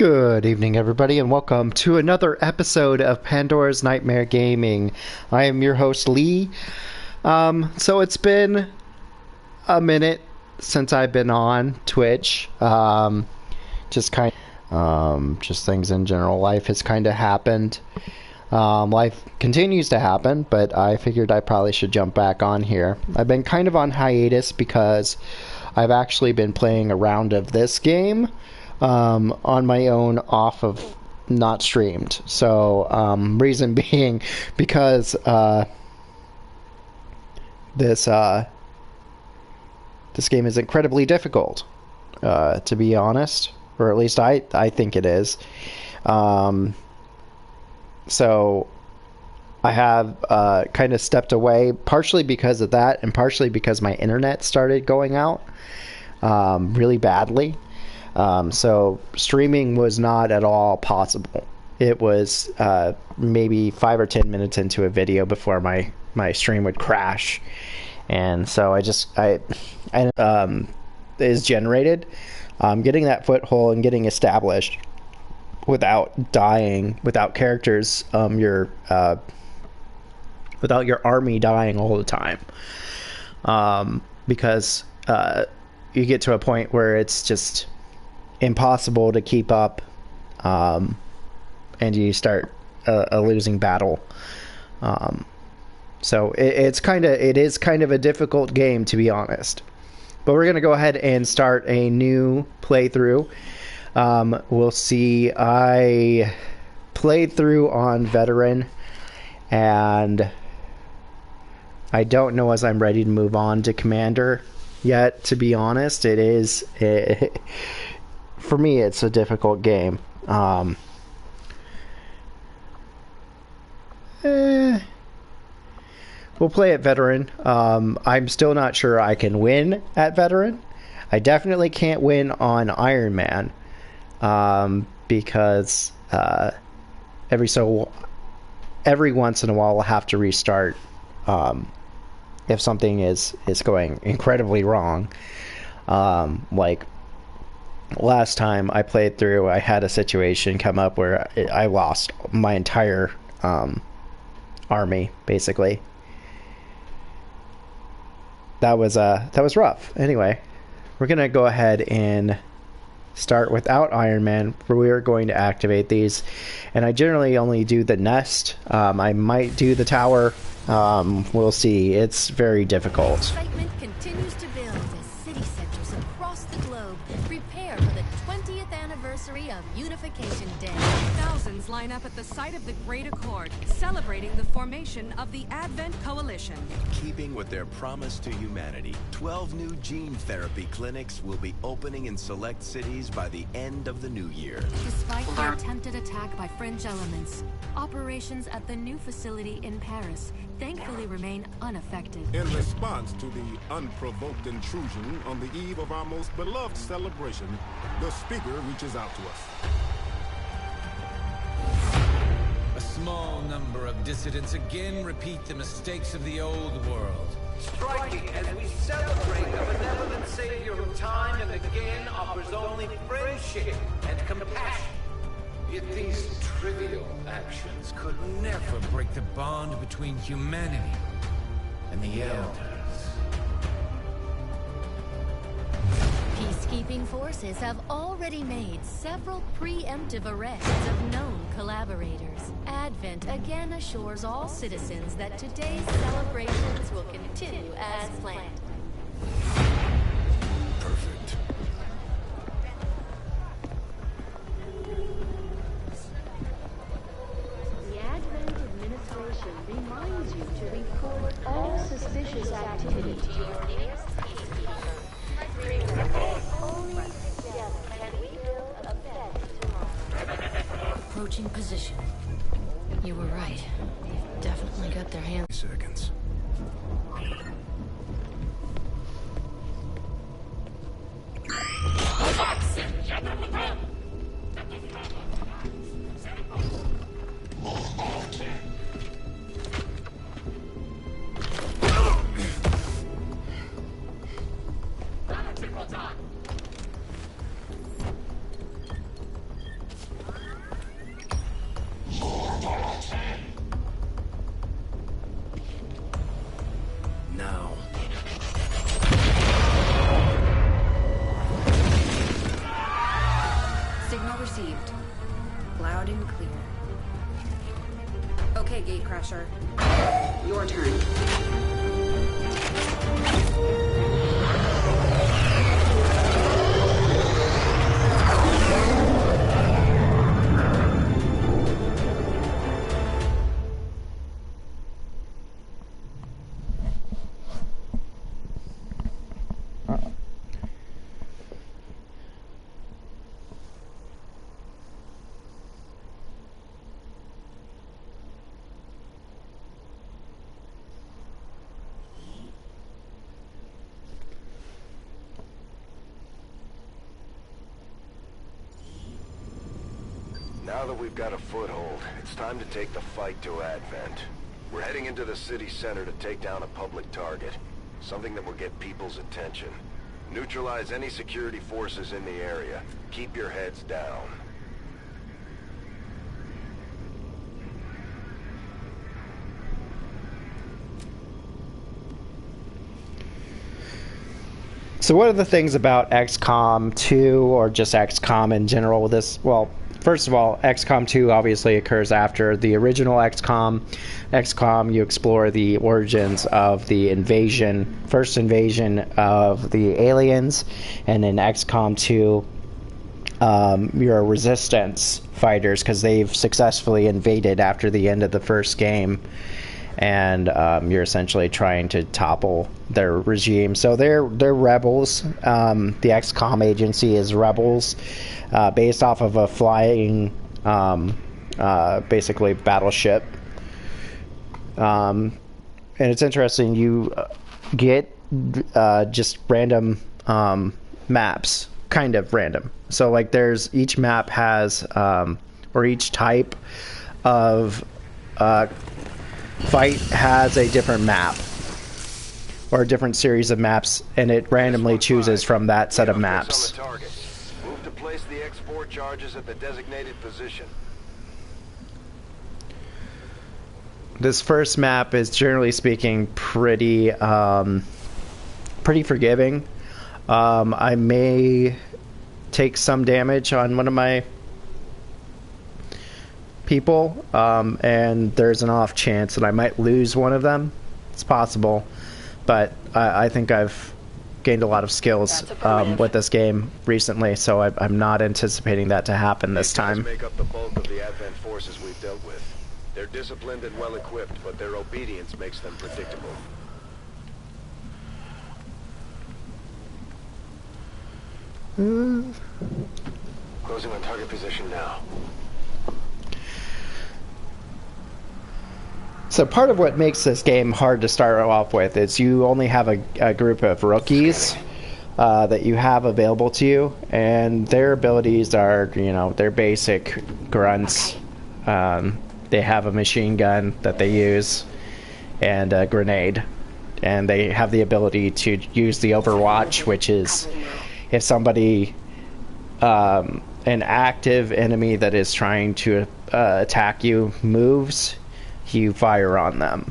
Good evening, everybody, and welcome to another episode of Pandora's Nightmare Gaming. I am your host, Lee. So it's been a minute since I've been on Twitch. Just things in general. Life has kind of happened. Life continues to happen, but I figured I probably should jump back on here. I've been kind of on hiatus because I've actually been playing a round of this game on my own, off of not streamed. So reason being because this game is incredibly difficult, to be honest, or at least I think it is. So I have kind of stepped away, partially because of that, and partially because my internet started going out really badly. So streaming was not at all possible. It was maybe 5 or 10 minutes into a video before my stream would crash, and so I is generated. Getting that foothold and getting established without dying, without characters, without your army dying all the time, because you get to a point where it's just impossible to keep up, and you start a losing battle. So it is kind of a difficult game, to be honest. But we're gonna go ahead and start a new playthrough. We'll see. I played through on veteran, and I don't know as I'm ready to move on to commander yet, to be honest. For me, it's a difficult game. We'll play at veteran. I'm still not sure I can win at veteran. I definitely can't win on Iron Man, because every once in a while I'll have to restart if something is going incredibly wrong. Like last time I played through, I had a situation come up where I lost my entire army, basically. That was rough. Anyway, we're gonna go ahead and start without Iron Man, where we are going to activate these. And I generally only do the nest. I might do the tower. We'll see. It's very difficult. Excitement continues to build as city centers across the globe prepare for the 20th anniversary of Unification Day. Thousands line up at the site of the Great Accord, celebrating the formation of the Advent Coalition. Keeping with their promise to humanity, 12 new gene therapy clinics will be opening in select cities by the end of the new year. Despite the attempted attack by fringe elements, operations at the new facility in Paris thankfully remain unaffected. In response to the unprovoked intrusion on the eve of our most beloved celebration, the speaker reaches out to us. A small number of dissidents again repeat the mistakes of the old world. Striking as we celebrate a benevolent savior who time and again offers only friendship and compassion. Yet these trivial actions could never break the bond between humanity and the Elders. Peacekeeping forces have already made several preemptive arrests of known collaborators. Advent again assures all citizens that today's celebrations will continue as planned. Perfect. The Advent administration reminds you to report all suspicious activity to your nearest peacekeeper. Only together can we build a better tomorrow. Approaching position. You were right. They've definitely got their hands. Seconds. Signal received. Loud and clear. Okay, Gatecrasher. Your turn. Now that we've got a foothold, it's time to take the fight to Advent. We're heading into the city center to take down a public target. Something that will get people's attention. Neutralize any security forces in the area. Keep your heads down. So what are the things about XCOM 2 or just XCOM in general with this? Well, first of all, XCOM 2 obviously occurs after the original XCOM. XCOM, you explore the origins of the first invasion of the aliens, and in XCOM 2, you're resistance fighters because they've successfully invaded after the end of the first game, and you're essentially trying to topple their regime. So they're rebels. The XCOM agency is rebels, based off of a flying, basically battleship. And it's interesting. You get just random maps, kind of random. So like each map has, or each type of fight has a different map or a different series of maps, and it randomly chooses from that set of maps. Move to place the X4 charges at the designated position. This first map is generally speaking pretty forgiving. I may take some damage on one of my people, and there's an off chance that I might lose one of them. It's possible, but I think I've gained a lot of skills with this game recently, so I'm not anticipating that to happen this time. Make up the bulk of the Advent forces we've dealt with. They're disciplined and well equipped, but their obedience makes them predictable. Closing on target position now. So part of what makes this game hard to start off with is you only have a group of rookies that you have available to you, and their abilities are, they're basic grunts. They have a machine gun that they use and a grenade, and they have the ability to use the Overwatch, which is if somebody, an active enemy that is trying to attack you moves, you fire on them.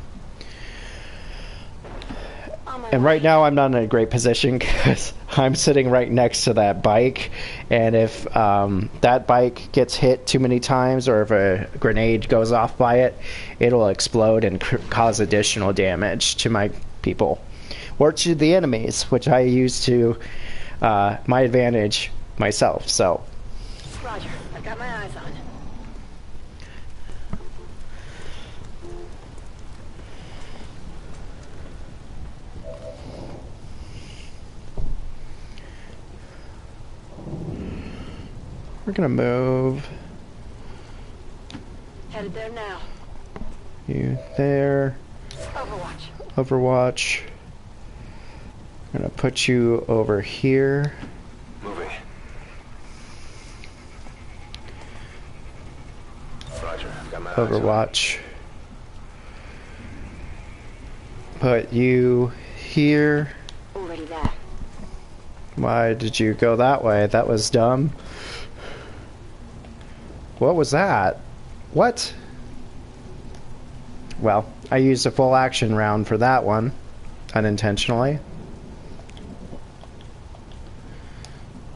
And right now I'm not in a great position because I'm sitting right next to that bike, and if that bike gets hit too many times, or if a grenade goes off by it, it'll explode and cause additional damage to my people or to the enemies, which I use to my advantage myself. So Roger, I've got my eyes on. we're gonna move Headed there now. you there. Overwatch. I'm gonna put you over here. Moving. Roger, got my eyes on. Overwatch. Put you here. Already there. Why did you go that way? That was dumb. What was that? What? Well, I used a full action round for that one, unintentionally.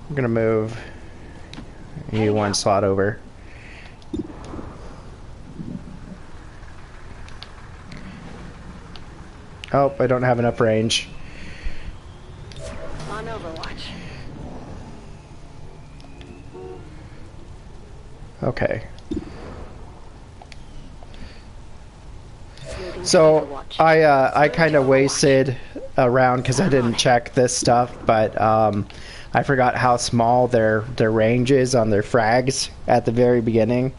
I'm gonna move You one slot over. Oh, I don't have enough range. On Overwatch. Okay. So I kind of wasted a round because I didn't check this stuff, but I forgot how small their range is on their frags at the very beginning.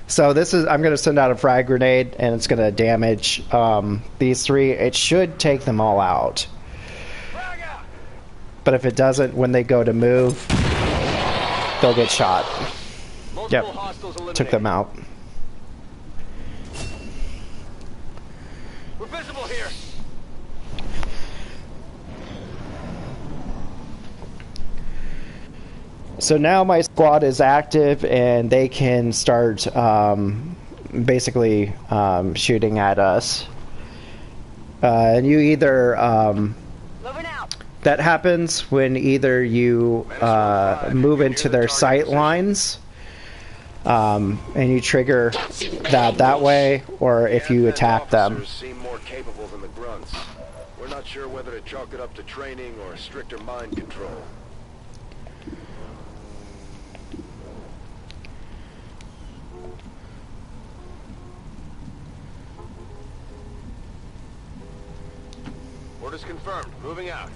So this is, I'm going to send out a frag grenade and it's going to damage these three. It should take them all out. But if it doesn't, when they go to move, they'll get shot. Yep, took them out. We're visible here. So now my squad is active and they can start basically shooting at us. And you either that happens when either you move into their sight lines and you trigger that way, or if you attack them. Seem more capable than the grunts. We're not sure whether to chalk it up to training or stricter mind control. Orders confirmed. Moving out.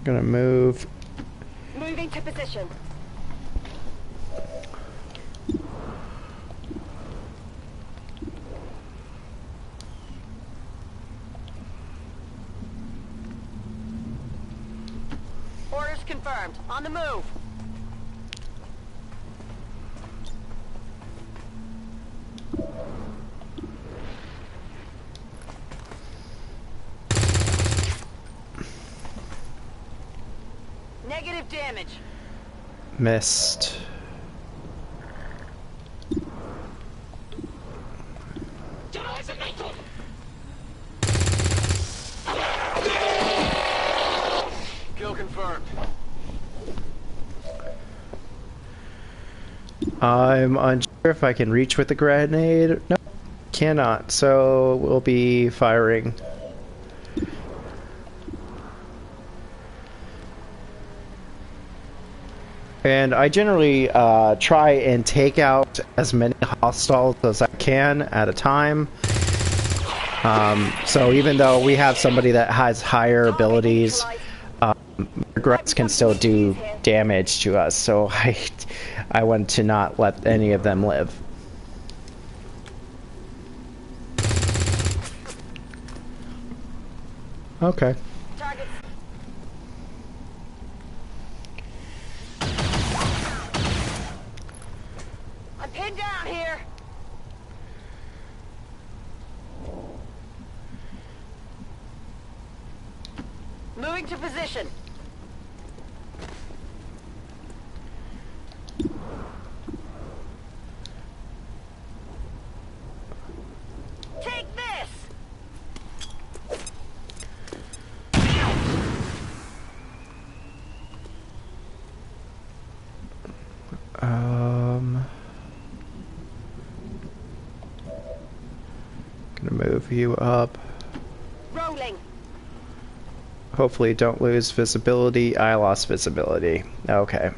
Gonna move. Moving to position. Orders confirmed. On the move. Negative damage. Missed. Kill confirmed. I'm unsure if I can reach with the grenade. No, cannot. So we'll be firing. And I generally try and take out as many hostiles as I can at a time. So even though we have somebody that has higher abilities, grunts can still do damage to us. So I want to not let any of them live. Okay. I'm pinned down here. Moving to position. Take this. Gonna move you up. Rolling. Hopefully don't lose visibility. I lost visibility. Okay.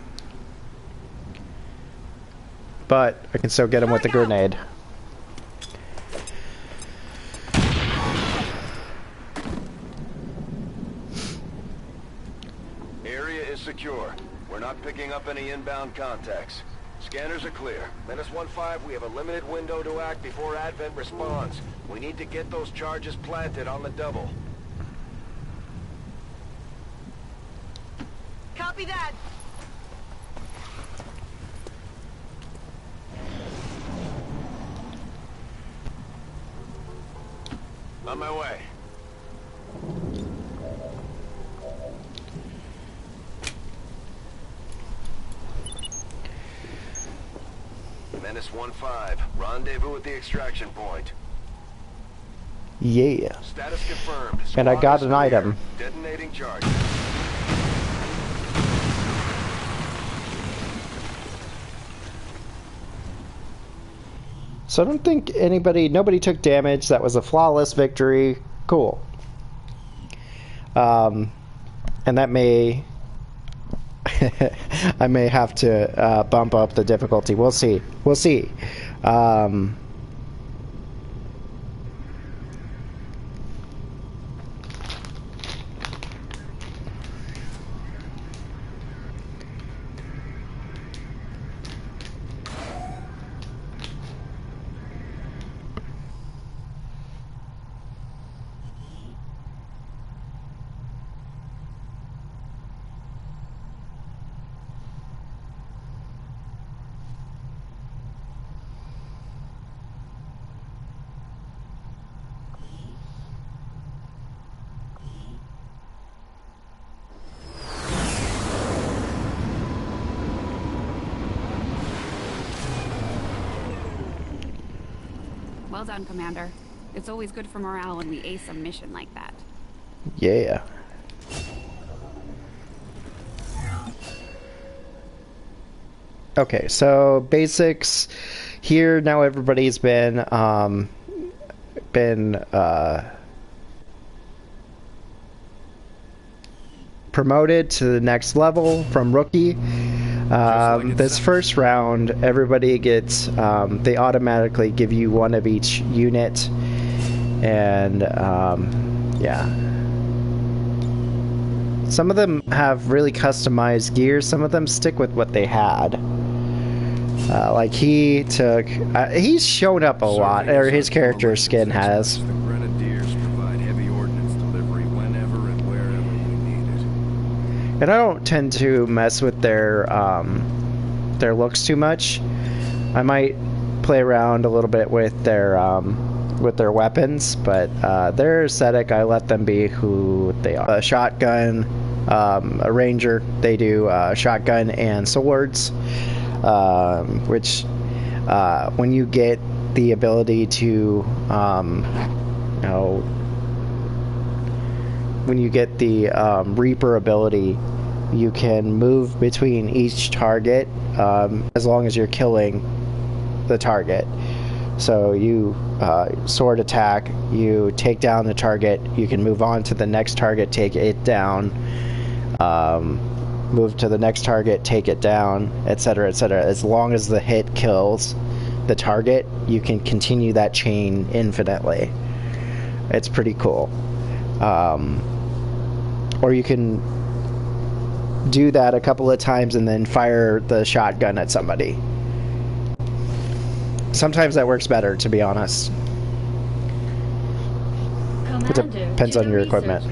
But I can still get him with the grenade. Area is secure. We're not picking up any inbound contacts. Scanners are clear. Menace 1-5, we have a limited window to act before Advent responds. We need to get those charges planted on the double. Copy that. On my way. Menace 1-5. Rendezvous at the extraction point. Yeah. Status confirmed. And I Squad got is an clear. item. Detonating charge. So I don't think nobody took damage. That was a flawless victory. Cool. And that may, I may have to bump up the difficulty. We'll see. We'll see. Well done, Commander. It's always good for morale when we ace a mission like that. Yeah. Okay, so basics here. Now everybody's been promoted to the next level from rookie. This first round, everybody gets, they automatically give you one of each unit, and yeah. Some of them have really customized gear, some of them stick with what they had. Like he took, he's shown up a lot, or his character skin has. The Grenadiers provide heavy ordnance delivery whenever and wherever we need it. And I don't tend to mess with their looks too much. I might play around a little bit with their weapons, but their aesthetic, I let them be who they are. A shotgun, a ranger, they do shotgun and swords, which when you get the ability to, you know, when you get the Reaper ability, you can move between each target as long as you're killing the target. So you sword attack, you take down the target, you can move on to the next target, take it down, move to the next target, take it down, etc., etc. As long as the hit kills the target, you can continue that chain infinitely. It's pretty cool. Or you can do that a couple of times and then fire the shotgun at somebody. Sometimes that works better, to be honest. It depends on your equipment.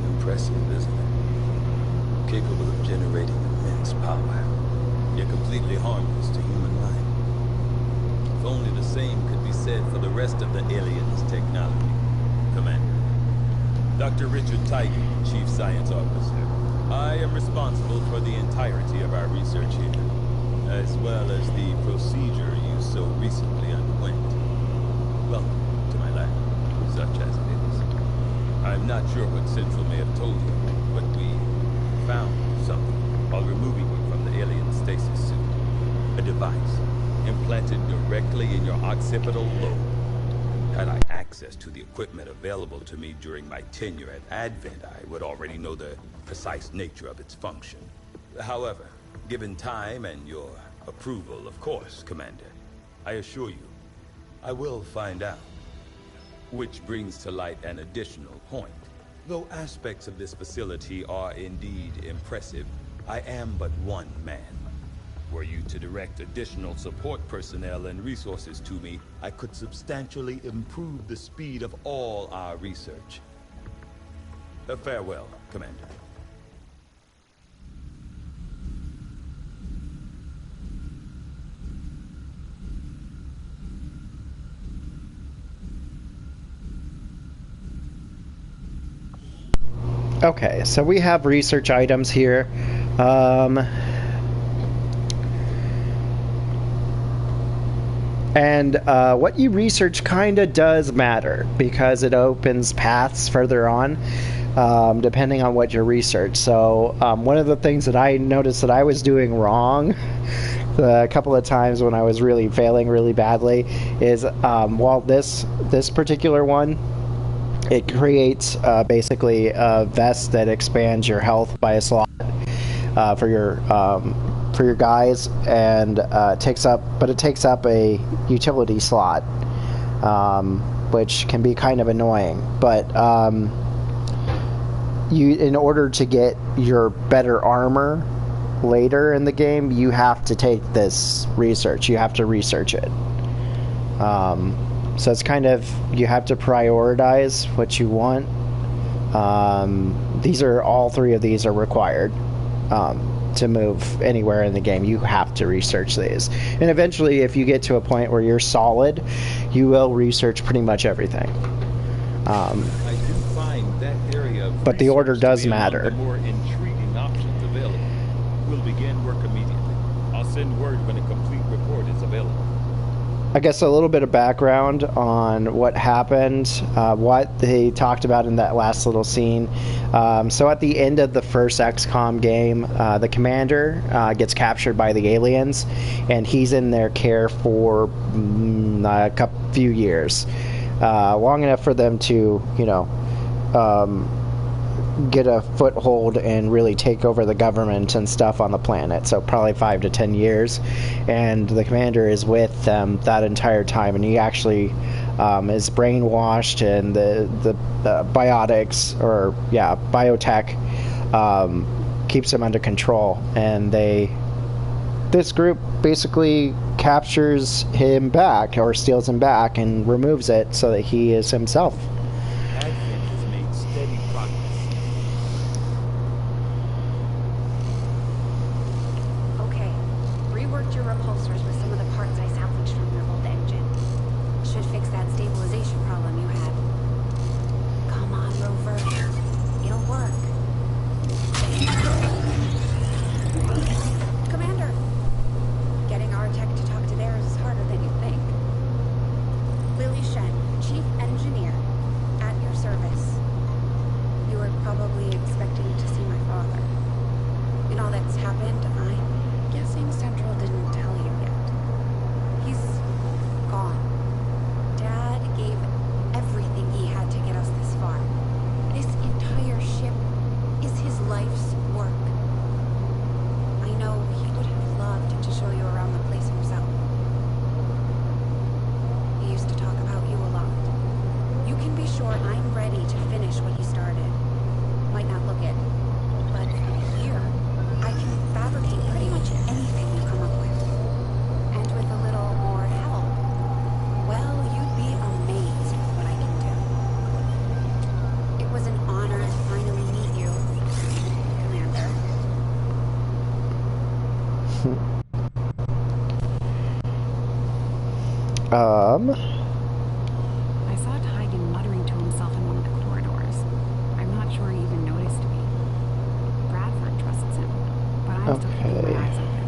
Impressive, isn't it? Capable of generating immense power, yet completely harmless to human life. If only the same could be said for the rest of the aliens' technology. Commander. Dr. Richard Tigan, Chief Science Officer. I am responsible for the entirety of our research here, as well as the procedure you so recently underwent. Welcome to my lab, such as it is. I'm not sure what Central may have told you, but we found something while removing you from the alien stasis suit. A device implanted directly in your occipital lobe. Had I access to the equipment available to me during my tenure at Advent, I would already know the precise nature of its function. However, given time and your approval, of course, Commander, I assure you, I will find out. Which brings to light an additional point. Though aspects of this facility are indeed impressive, I am but one man. Were you to direct additional support personnel and resources to me, I could substantially improve the speed of all our research. Farewell, Commander. Okay, so we have research items here. And what you research kind of does matter because it opens paths further on, depending on what you research. So one of the things that I noticed that I was doing wrong a couple of times when I was really failing really badly is while this particular one, it creates basically a vest that expands your health by a slot for your guys, and it takes up a utility slot, which can be kind of annoying. But in order to get your better armor later in the game, you have to take this research. You have to research it. So it's kind of, you have to prioritize what you want. All three of these are required to move anywhere in the game. You have to research these. And eventually, if you get to a point where you're solid, you will research pretty much everything. I do find that area of but the order does matter. The more intriguing options available. We'll begin work immediately. I'll send word when a complete report is available. I guess a little bit of background on what happened, what they talked about in that last little scene. So at the end of the first XCOM game, the commander gets captured by the aliens, and he's in their care for a few years, long enough for them to, get a foothold and really take over the government and stuff on the planet. So probably 5 to 10 years, and the commander is with them that entire time, and he actually is brainwashed, and the biotech keeps him under control, and this group basically captures him back, or steals him back, and removes it so that he is himself. I saw Tygan muttering to himself in one of the corridors. I'm not sure he even noticed me. Bradford trusts him, but I'm still keeping my eyes open.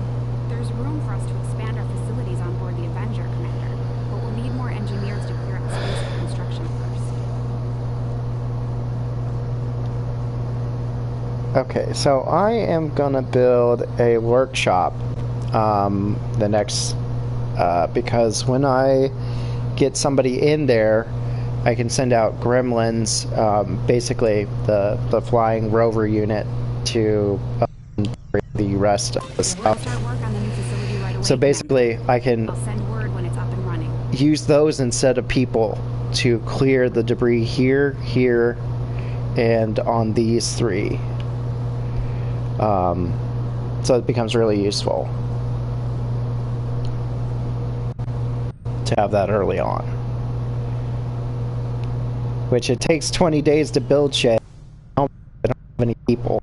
There's room for us to expand our facilities on board the Avenger, Commander, but we'll need more engineers to clear up space for construction first. Okay, so I am gonna build a workshop the next because when I get somebody in there, I can send out gremlins, basically the flying rover unit, to bring the rest of the stuff. So basically, I can use those instead of people to clear the debris here, here, and on these three. So it becomes really useful to have that early on. Which it takes 20 days to build shit. I don't have any people.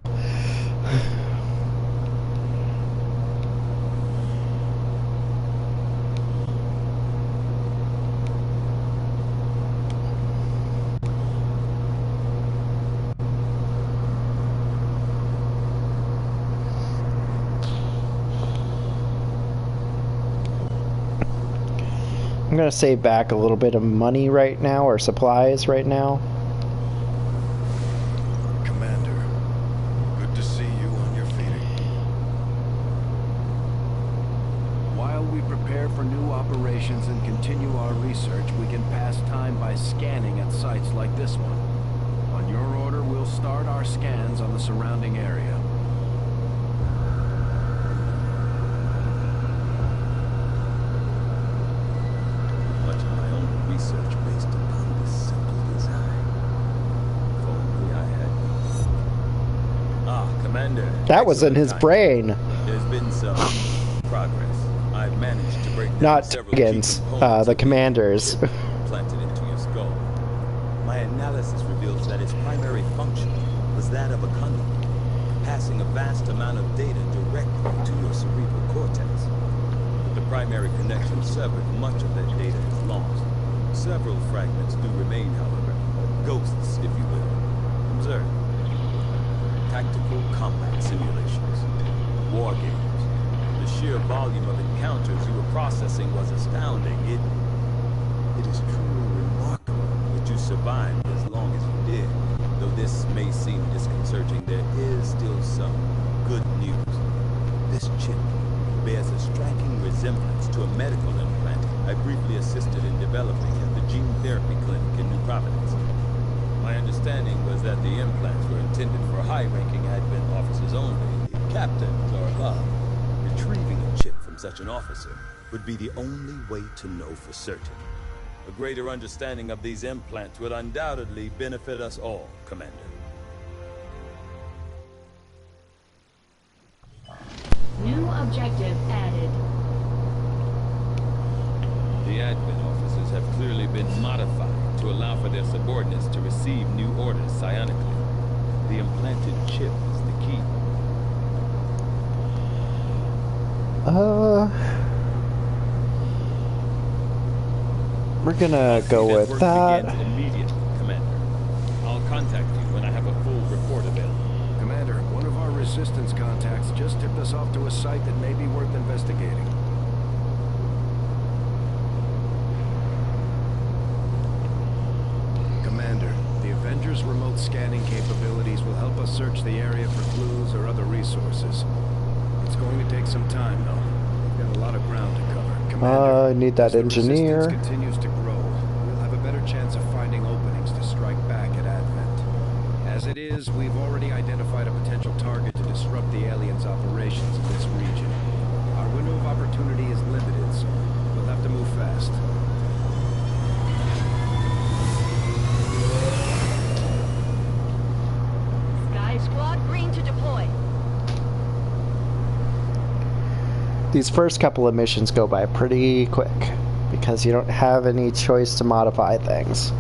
I'm gonna save back a little bit of money right now, or supplies right now. Commander, good to see you on your feet. While we prepare for new operations and continue our research, we can pass time by scanning at sites like this one. On your order, we'll start our scans on the surrounding area. Much of my own research based upon this simple design. If only I had... Commander. That was in his brain. There's been some progress. I've managed to break down Not several Tiggins, key components the of commanders. planted into your skull. My analysis reveals that its primary function was that of a conduit, passing a vast amount of data directly to your cerebral cortex. With the primary connection severed, much of that data is lost. Several fragments do remain, however, ghosts, if you will. Observe. Tactical combat simulations, war games. The sheer volume of encounters you were processing was astounding. It is truly remarkable that you survived as long as you did. Though this may seem disconcerting, there is still some good news. This chip bears a striking resemblance to a medical implant I briefly assisted in developing at the gene therapy clinic in New Providence. My understanding was that the implants were intended for high-ranking Advent officers only, captains or above. Retrieving a chip from such an officer would be the only way to know for certain. A greater understanding of these implants would undoubtedly benefit us all, Commander. New objective added. The Advent officers have clearly been modified to allow for their subordinates to receive new orders psionically. The implanted chip is the key. We're gonna go with that. Immediately, Commander. I'll contact you when I have a full report available. Commander, one of our resistance contacts just tipped us off to a site that may be worth investigating. Commander, the Avengers' remote scanning capabilities will help us search the area for clues or other resources. It's going to take some time, though. We've got a lot of ground to cover. Commander, I need that as the engineer. resistance continues to grow, we'll have a better chance of finding openings to strike back at Advent. As it is, we've already identified a potential target to disrupt the aliens' operations in this region. Our window of opportunity is limited, so we'll have to move fast. Sky Squad green to deploy. These first couple of missions go by pretty quick because you don't have any choice to modify things.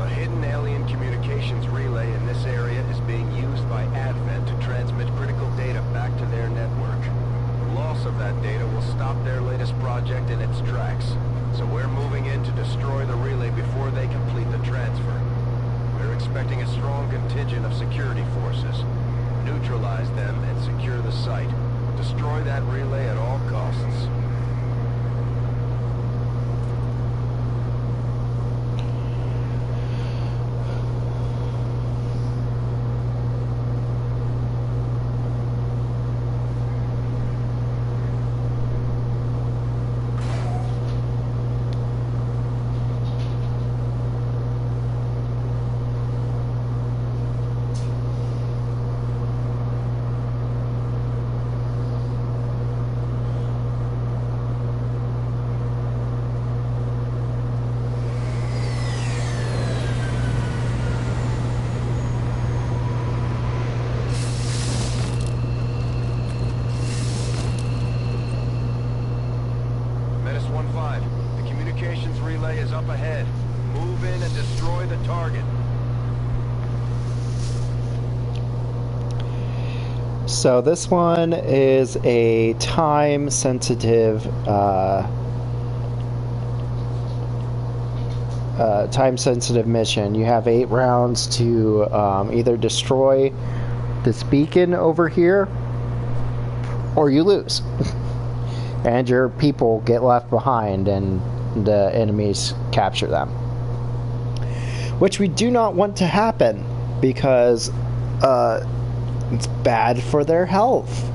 A hidden alien communications relay in this area is being used by Advent to transmit critical data back to their network. The loss of that data will stop their latest project in its tracks, so we're moving in to destroy the relay before they complete the transfer. We're expecting a strong contingent of security forces. Neutralize them and secure the site. Destroy that relay at all costs. Menace 1-5, the communications relay is up ahead. Move in and destroy the target. So this one is a time-sensitive mission. You have 8 rounds to either destroy this beacon over here, or you lose. And your people get left behind and the enemies capture them. Which we do not want to happen, because it's bad for their health.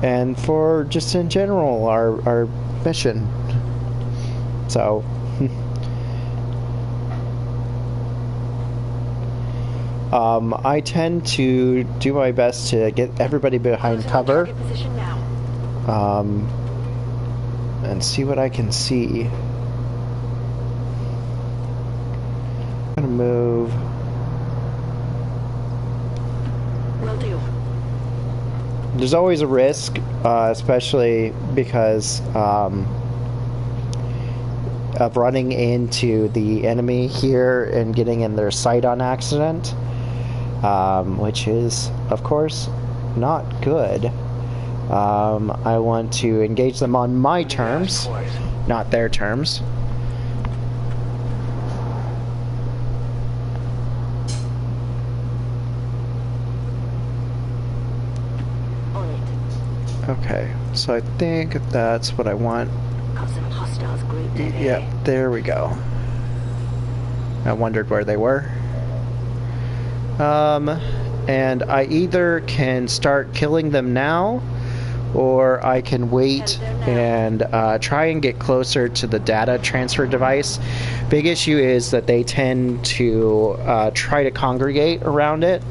And for just in general, our mission. So... I tend to do my best to get everybody behind cover, and see what I can see. I'm gonna move. Will do. There's always a risk, especially because of running into the enemy here and getting in their sight on accident. Which is, of course, not good. I want to engage them on my terms, not their terms. Okay, so I think that's what I want. Yep, there we go. I wondered where they were. And I either can start killing them now, or I can wait and try and get closer to the data transfer device. Big issue is that they tend to try to congregate around it,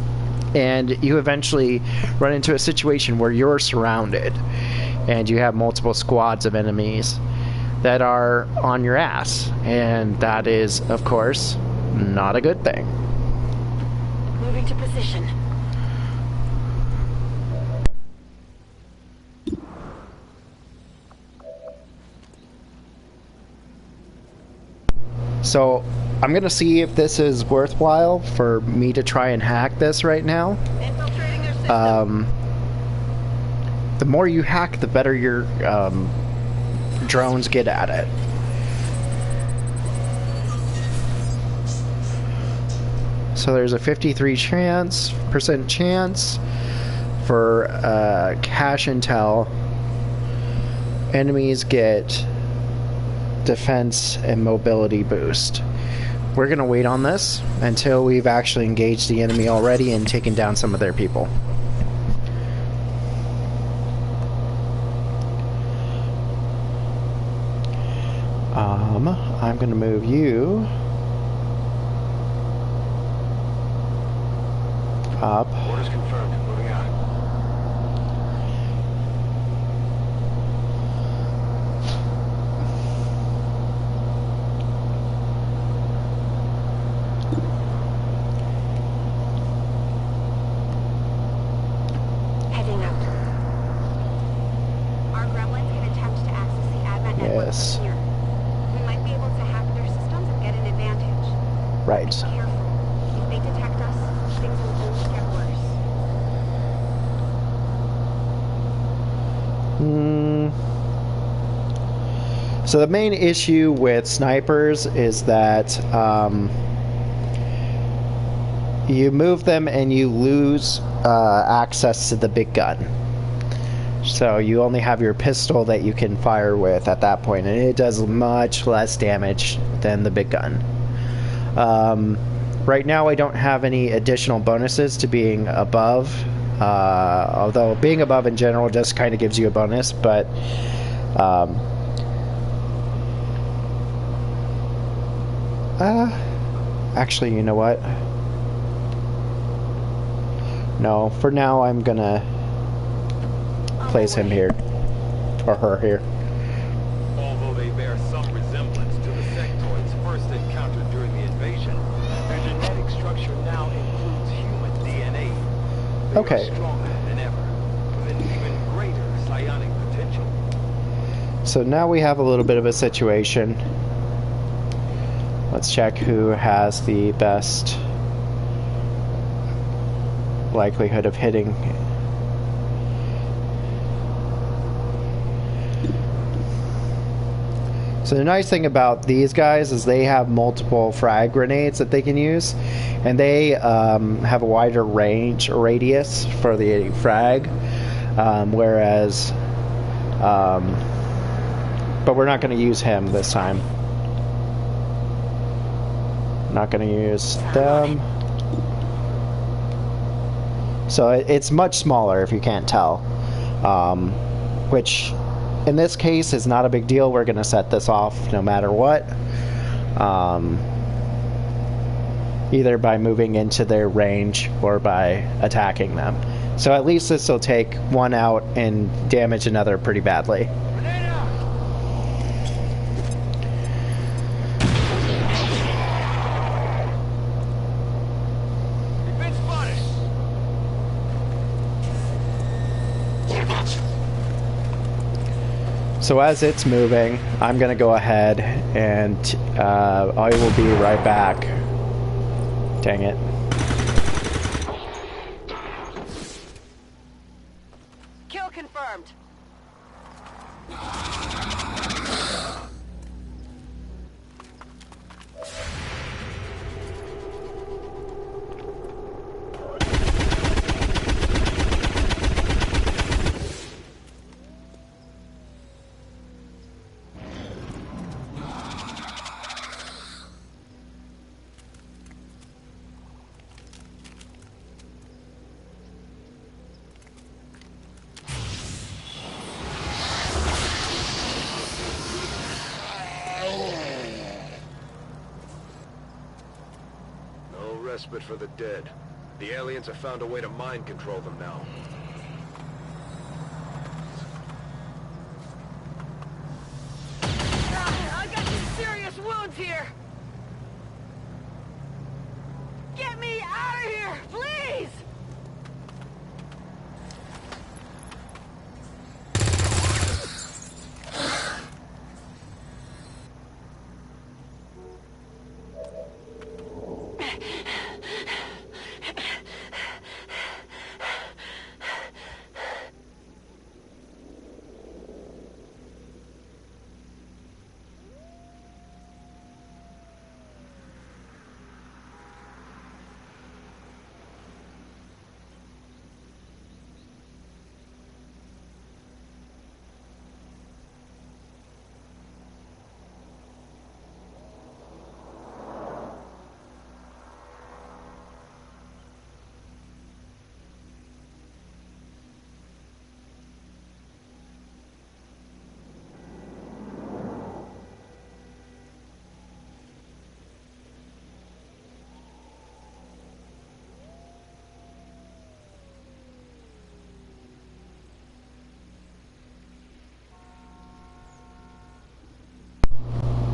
and you eventually run into a situation where you're surrounded, and you have multiple squads of enemies that are on your ass, and that is, of course, not a good thing. Moving to position. So I'm gonna see if this is worthwhile for me to try and hack this right now. Infiltrating their system. The more you hack, the better your drones get at it. So there's a 53% chance for cache intel. Enemies get defense and mobility boost. We're gonna wait on this until we've actually engaged the enemy already and taken down some of their people. I'm gonna move you up. Orders confirmed. Moving out. Heading out. Our gremlins can attempt to access the Advent network Yes. from here. We might be able to hack their systems and get an advantage. Right. Be careful. If they detect us, things will only get worse. So the main issue with snipers is that you move them and you lose access to the big gun. So you only have your pistol that you can fire with at that point, and it does much less damage than the big gun. Right now I don't have any additional bonuses to being above, although being above in general just kind of gives you a bonus, but actually, you know what? No, for now I'm gonna place him here, or her here. Although they bear some resemblance to the sectoids first encountered during the invasion, their genetic structure now includes human DNA. They Okay. are stronger than ever, with an even greater psionic potential. So now we have a little bit of a situation. Let's check who has the best likelihood of hitting So the nice thing about these guys is they have multiple frag grenades that they can use, and they have a wider radius for the frag, whereas, but we're not going to use him this time. Not going to use them. So it's much smaller if you can't tell, which in this case is not a big deal. We're going to set this off no matter what, either by moving into their range or by attacking them. So at least this will take one out and damage another pretty badly. So as it's moving, I'm going to go ahead and I will be right back. Dang it. Kill confirmed. Respite for the dead. The aliens have found a way to mind control them now. I got some serious wounds here. Get me out of here, please!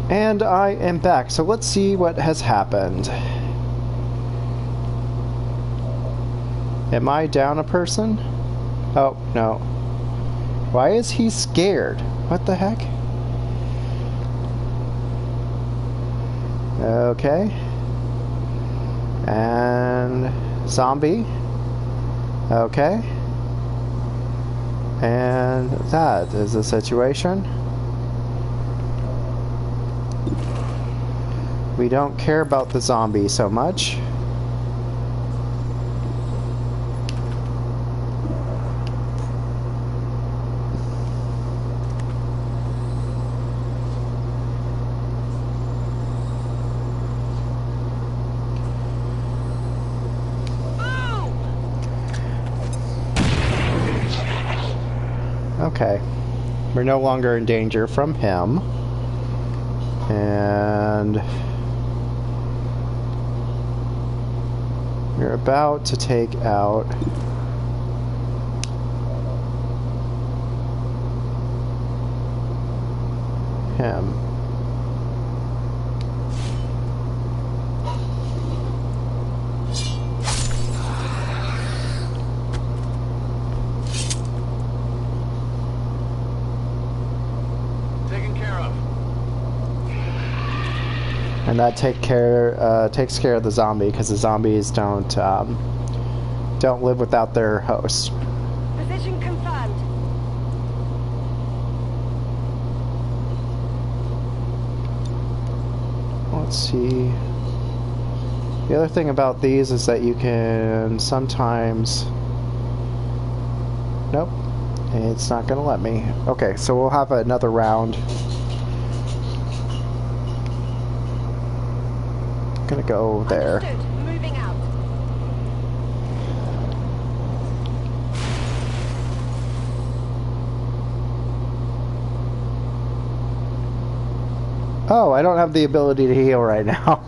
And I am back, so let's see what has happened. Am I down a person? Oh, no. Why is he scared? What the heck? Okay. And zombie. Okay. And that is the situation. We don't care about the zombie so much. Okay. We're no longer in danger from him. And we're about to take out him. And that takes care of the zombie, because the zombies don't live without their host. Position confirmed. Let's see. The other thing about these is that you can sometimes... Nope. It's not going to let me. Okay, so we'll have another round. I'm going to go there. Understood. Moving out. Oh, I don't have the ability to heal right now.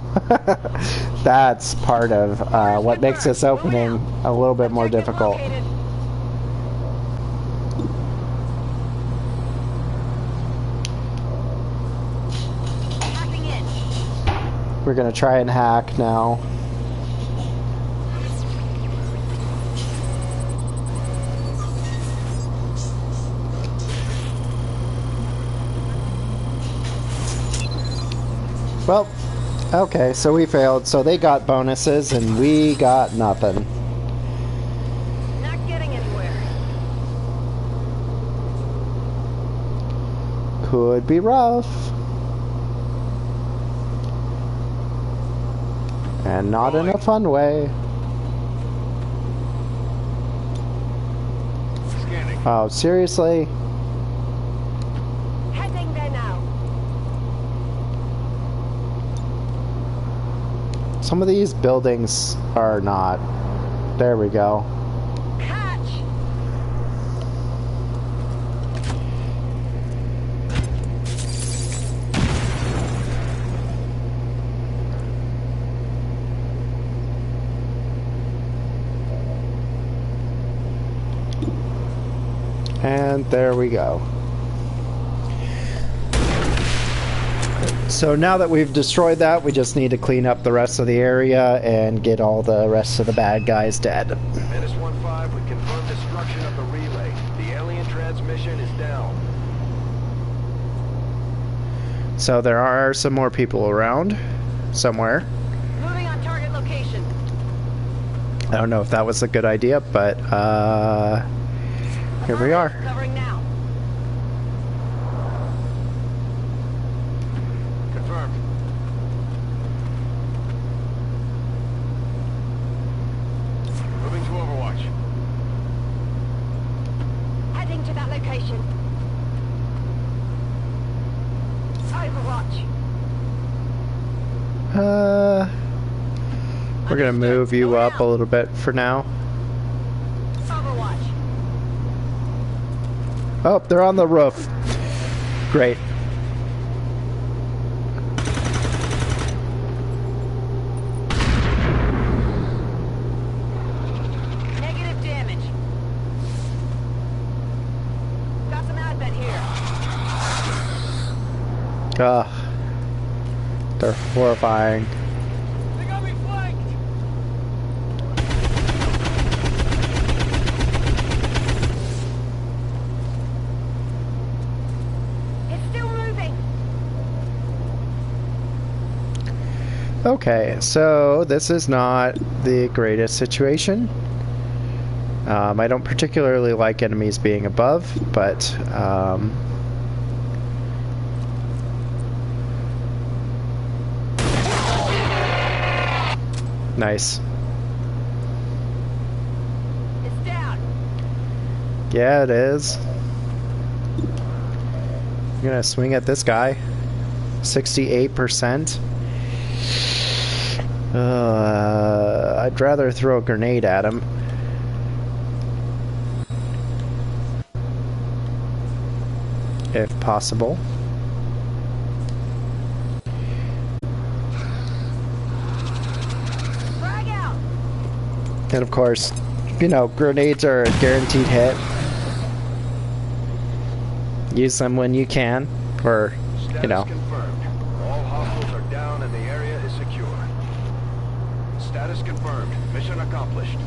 That's part of what makes this opening a little bit more difficult. We're gonna try and hack now. Well, okay, so we failed. So they got bonuses and we got nothing. Not getting anywhere. Could be rough. And not in a fun way. Scanning. Oh, seriously? Heading there now. Some of these buildings are not. There we go. Catch. And there we go. So now that we've destroyed that, we just need to clean up the rest of the area and get all the rest of the bad guys dead. Menace 1-5, we confirm destruction of the relay. The alien transmission is down. So there are some more people around somewhere. Moving on target location. I don't know if that was a good idea, but here we are. Covering now. Confirmed. Moving to Overwatch. Heading to that location. Overwatch. We're gonna move you up a little bit for now. Overwatch. Oh, they're on the roof. Great. Negative damage. Got some advent here. Ugh. They're horrifying. They got me flanked. It's still moving. Okay, so this is not the greatest situation. I don't particularly like enemies being above, but nice. It's down. Yeah, it is. I'm gonna swing at this guy. 68%. I'd rather throw a grenade at him. If possible. Frag out. And of course, you know, grenades are a guaranteed hit. Use them when you can, or, you know. Status confirmed. All hostiles are down and the area is secure. Status confirmed. Mission accomplished.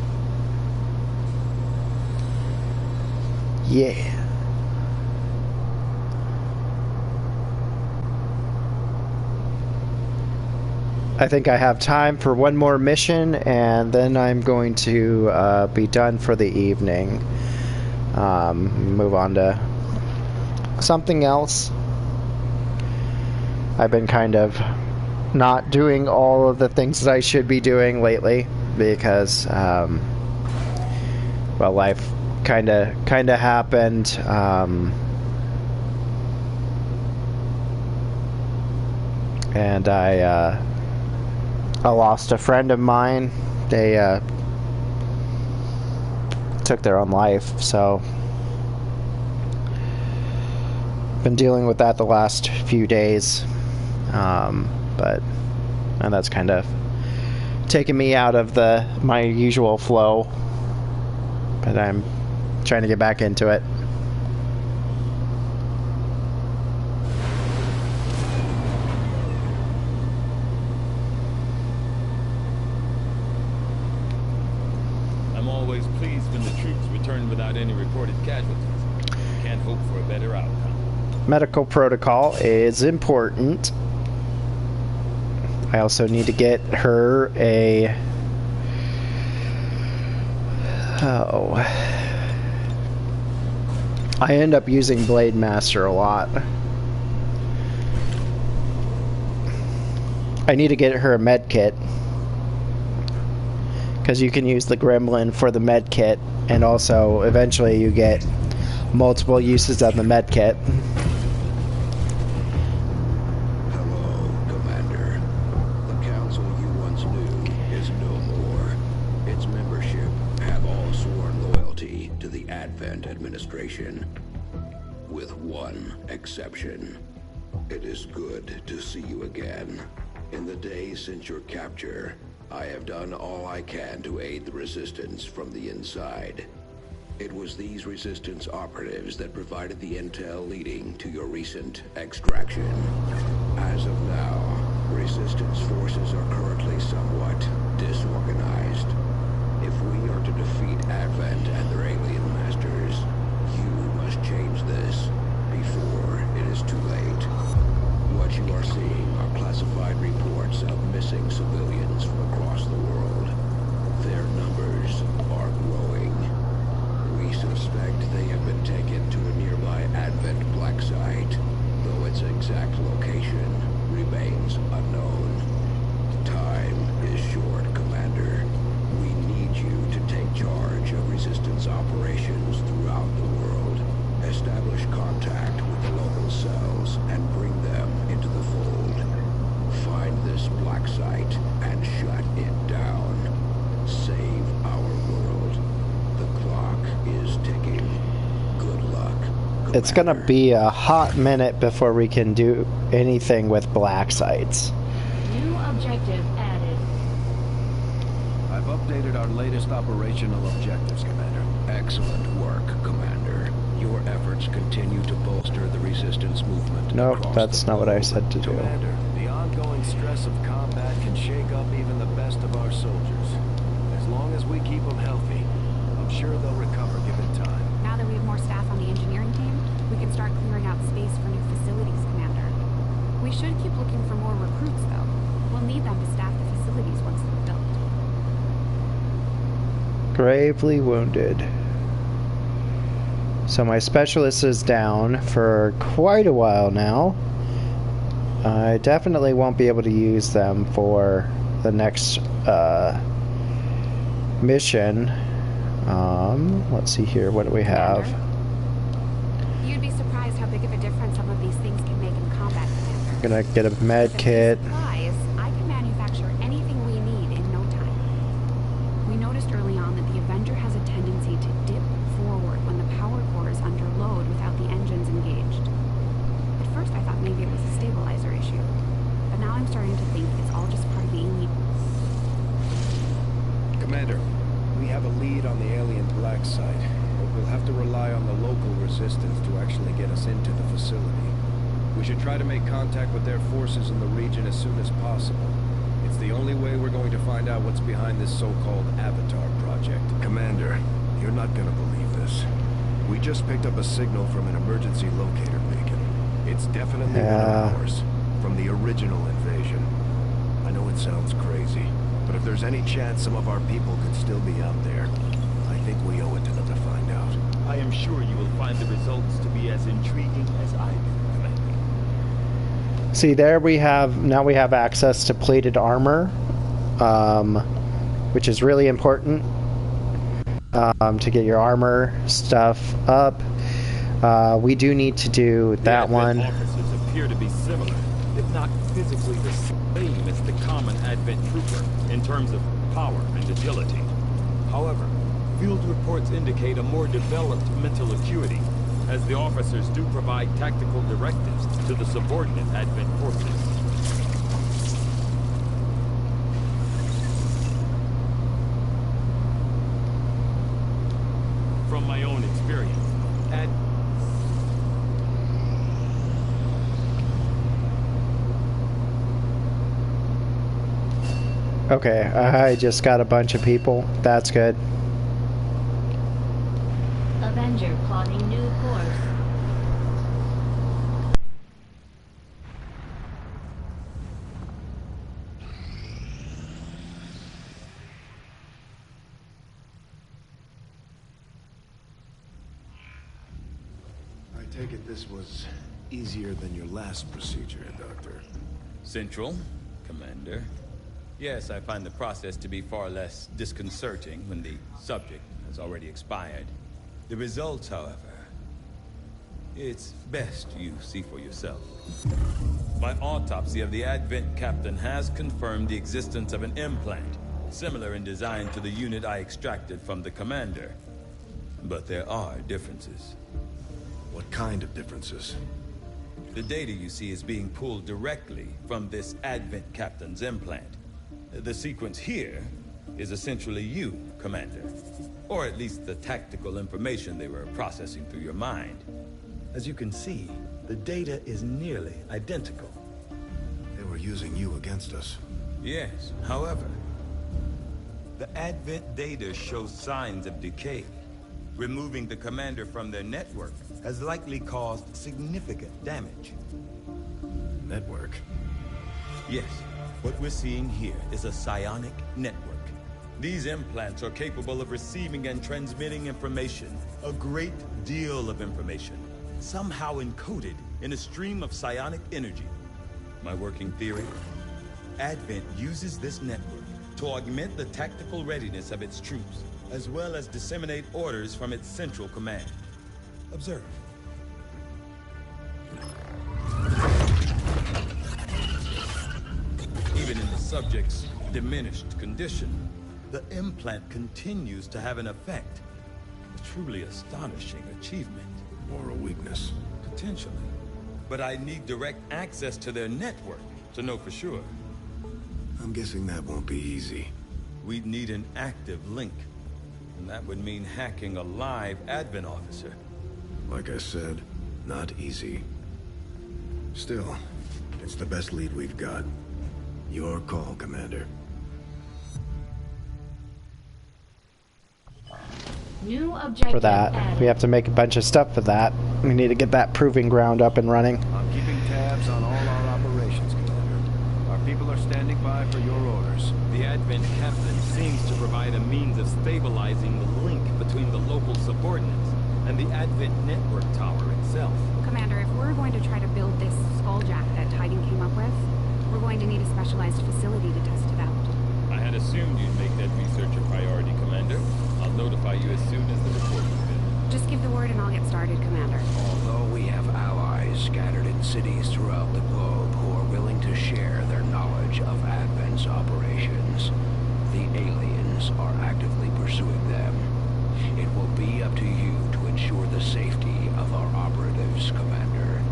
Yeah. I think I have time for one more mission, and then I'm going to be done for the evening. Move on to something else. I've been kind of not doing all of the things that I should be doing lately because, well, life kind of happened. And I lost a friend of mine. They took their own life, so been dealing with that the last few days. And that's kind of taken me out of my usual flow. But I'm trying to get back into it. I'm always pleased when the troops return without any reported casualties. Can't hope for a better outcome. Medical protocol is important. I also need to get her a... Oh. I end up using Blade Master a lot. I need to get her a med kit. Because you can use the Gremlin for the med kit, and also eventually you get multiple uses of the med kit. With one exception. It is good to see you again. In the days since your capture, I have done all I can to aid the Resistance from the inside. It was these Resistance operatives that provided the intel leading to your recent extraction. As of now, Resistance forces are currently somewhat disorganized. If we are to defeat Advent and their alien masters, you must change this before it is too late. What you are seeing are classified reports of missing civilians from across the world. Their numbers are growing. We suspect they have been taken to a nearby Advent black site, though its exact location remains unknown. Time is short, Commander. We need you to take charge of Resistance operations throughout the world. Establish contact with the local cells and bring them into the fold. Find this black site and shut it down. Save our world. The clock is ticking. Good luck, Commander. It's gonna be a hot minute before we can do anything with black sites. New objective added. I've updated our latest operational objectives, Commander. Excellent work, Commander. Your efforts continue to bolster the Resistance movement. Nope, that's not what I said to do. Commander, the ongoing stress of combat can shake up even the best of our soldiers. As long as we keep them healthy, I'm sure they'll recover given time. Now that we have more staff on the engineering team, we can start clearing out space for new facilities, Commander. We should keep looking for more recruits, though. We'll need them to staff the facilities once they're built. Gravely wounded. So my specialist is down for quite a while now. I definitely won't be able to use them for the next mission. Let's see here, what do we have? You'd be surprised how big of a difference some of these things can make in combat, Commander. I'm gonna get a med kit. Supplies, I can manufacture anything we need in no time. We noticed early on that the Avenger has a tendency to dip forward when the power core is under load without the engines engaged. At first I thought maybe it was a stabilizer issue, but now I'm starting to think it's all just part of the alien. Commander, we have a lead on the alien black site, but we'll have to rely on the local Resistance to actually get us into the facility. We should try to make contact with their forces in the region as soon as possible. It's the only way we're going to find out what's behind this so-called Avatar project. Commander, you're not gonna believe this. We just picked up a signal from an emergency locator beacon. It's definitely one of ours, from the original invasion. I know it sounds crazy, but if there's any chance some of our people could still be out there, I think we owe it to them to find out. I am sure you will find the results to be as intriguing as I do, Commander. See, there we have, now we have access to plated armor, which is really important to get your armor stuff up. We do need to do that one. Officers appear to be similar, if not physically the same as the common Advent trooper in terms of power and agility. However, field reports indicate a more developed mental acuity, as the officers do provide tactical directives to the subordinate Advent forces. From my own experience, Okay, I just got a bunch of people. That's good. Avenger plotting new course. I take it this was easier than your last procedure, Doctor. Central, Commander. Yes, I find the process to be far less disconcerting when the subject has already expired. The results, however, it's best you see for yourself. My autopsy of the Advent captain has confirmed the existence of an implant, similar in design to the unit I extracted from the commander. But there are differences. What kind of differences? The data you see is being pulled directly from this Advent captain's implant. The sequence here is essentially you, Commander. Or at least the tactical information they were processing through your mind. As you can see, the data is nearly identical. They were using you against us. Yes, however, the Advent data shows signs of decay. Removing the commander from their network has likely caused significant damage. Network? Yes. What we're seeing here is a psionic network. These implants are capable of receiving and transmitting information, a great deal of information, somehow encoded in a stream of psionic energy. My working theory? Advent uses this network to augment the tactical readiness of its troops, as well as disseminate orders from its central command. Observe. Even in the subject's diminished condition, the implant continues to have an effect. A truly astonishing achievement. Or a weakness. Potentially. But I need direct access to their network to know for sure. I'm guessing that won't be easy. We'd need an active link. And that would mean hacking a live Advent officer. Like I said, not easy. Still, it's the best lead we've got. Your call, Commander. New objective For that, added. we have to make a bunch of stuff for that. We need to get that proving ground up and running. I'm keeping tabs on all our operations, Commander. Our people are standing by for your orders. The Advent captain seems to provide a means of stabilizing the link between the local subordinates and the Advent network tower itself. Commander, if we're going to try to build this skulljack that Titan came up with, we're going to need a specialized facility to test it out. I had assumed you'd make that research a priority, Commander. I'll notify you as soon as the report is in. Just give the word and I'll get started, Commander. Although we have allies scattered in cities throughout the globe who are willing to share their knowledge of Advent's operations, the aliens are actively pursuing them. It will be up to you to ensure the safety of our operatives, Commander.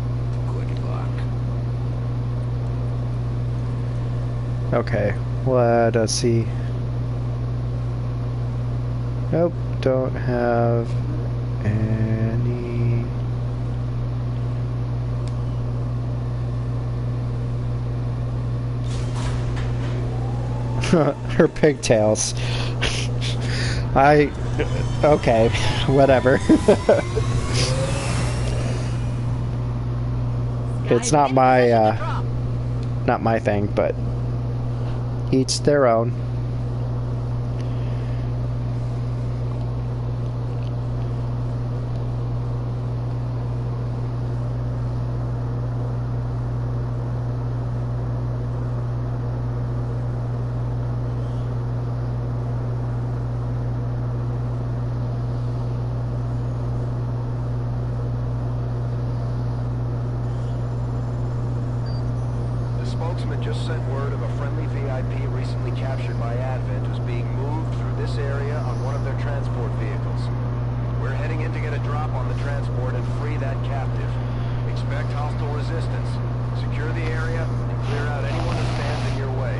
Good luck. Okay, let us see. Nope, don't have any. Her pigtails. Okay, whatever. It's not my thing, but each their own. spokesman just sent word of a friendly VIP recently captured by Advent who's being moved through this area on one of their transport vehicles. We're heading in to get a drop on the transport and free that captive. Expect hostile resistance. Secure the area and clear out anyone who stands in your way.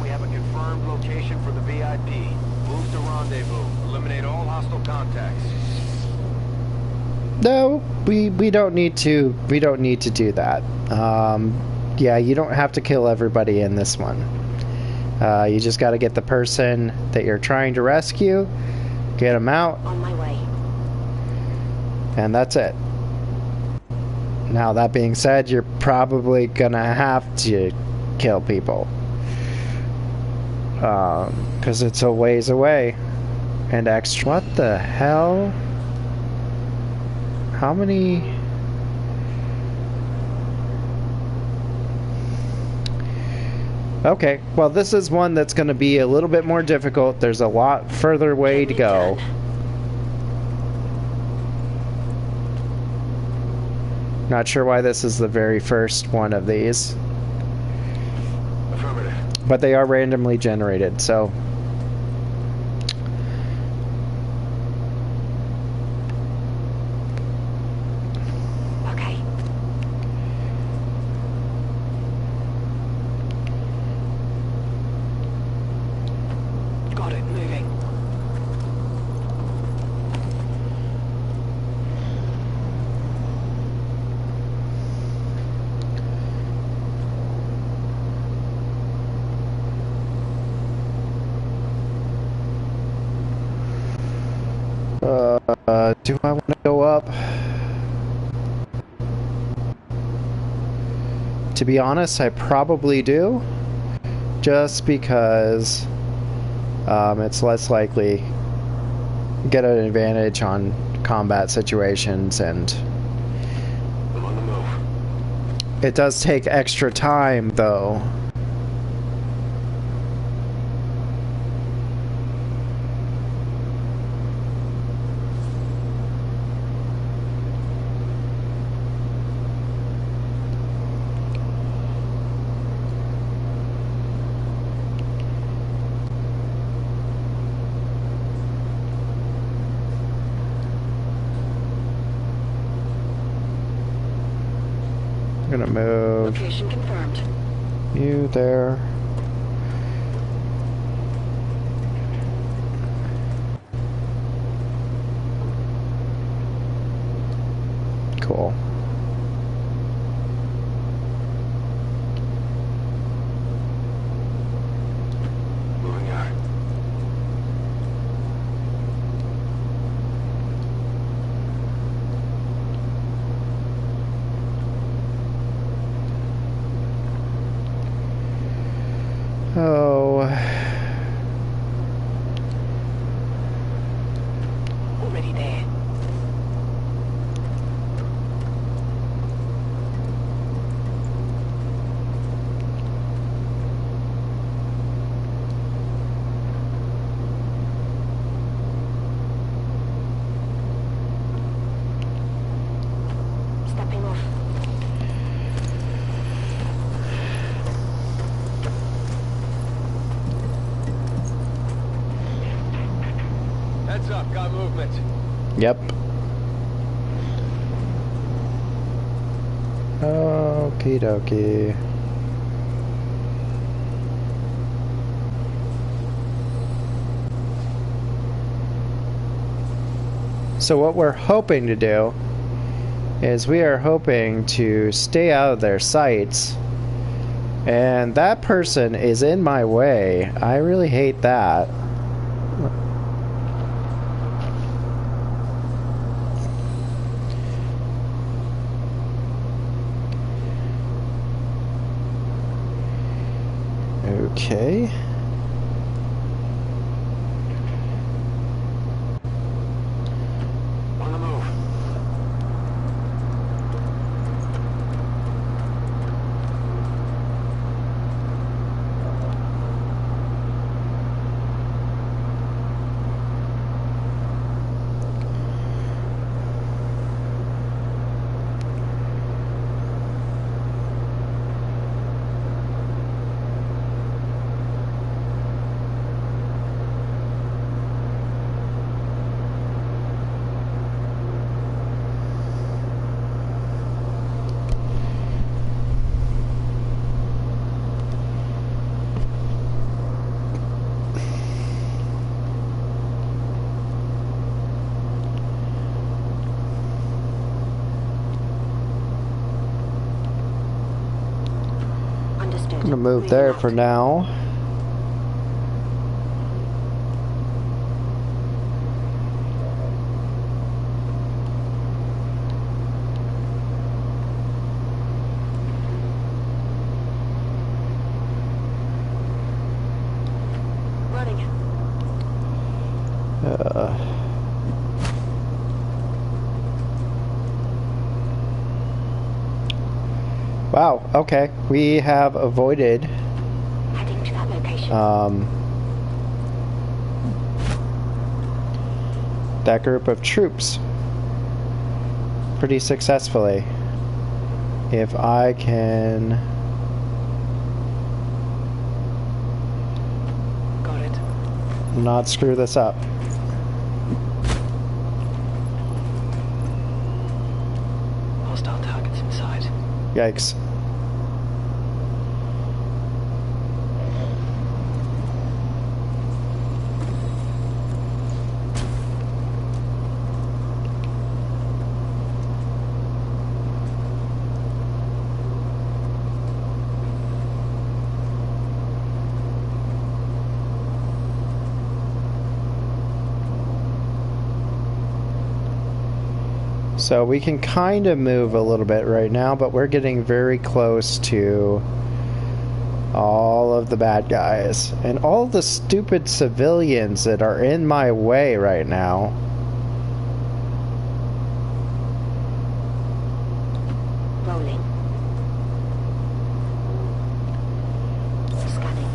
We have a confirmed location for the VIP. Move to rendezvous. Eliminate all hostile contacts. No, we don't need to. We don't need to do that. Yeah, you don't have to kill everybody in this one. You just got to get the person that you're trying to rescue, get them out. On my way. And that's it. Now, that being said, you're probably gonna have to kill people. Because it's a ways away. And extra... What the hell? How many... Okay, well this is one that's going to be a little bit more difficult. There's a lot further way to go. Not sure why this is the very first one of these. Affirmative. But they are randomly generated, so... Okay. Got it, moving. Do I want to go up? To be honest, I probably do. Just because it's less likely get an advantage on combat situations, and I'm on the move. it does take extra time though. I'm gonna move Location confirmed. you there. Cool. Moving out. Oh. Already there. Stepping off. Heads up, got movement. Yep. Okie dokie. So what we're hoping to do is we are hoping to stay out of their sights. And that person is in my way. I really hate that. Okay. On the move. I'm gonna move there for now. Wow, okay. We have avoided Heading to that location. that group of troops pretty successfully. If I can Got it. not screw this up. Hostile targets in sight. Yikes. So we can kind of move a little bit right now, but we're getting very close to all of the bad guys and all the stupid civilians that are in my way right now. Rolling. Scanning.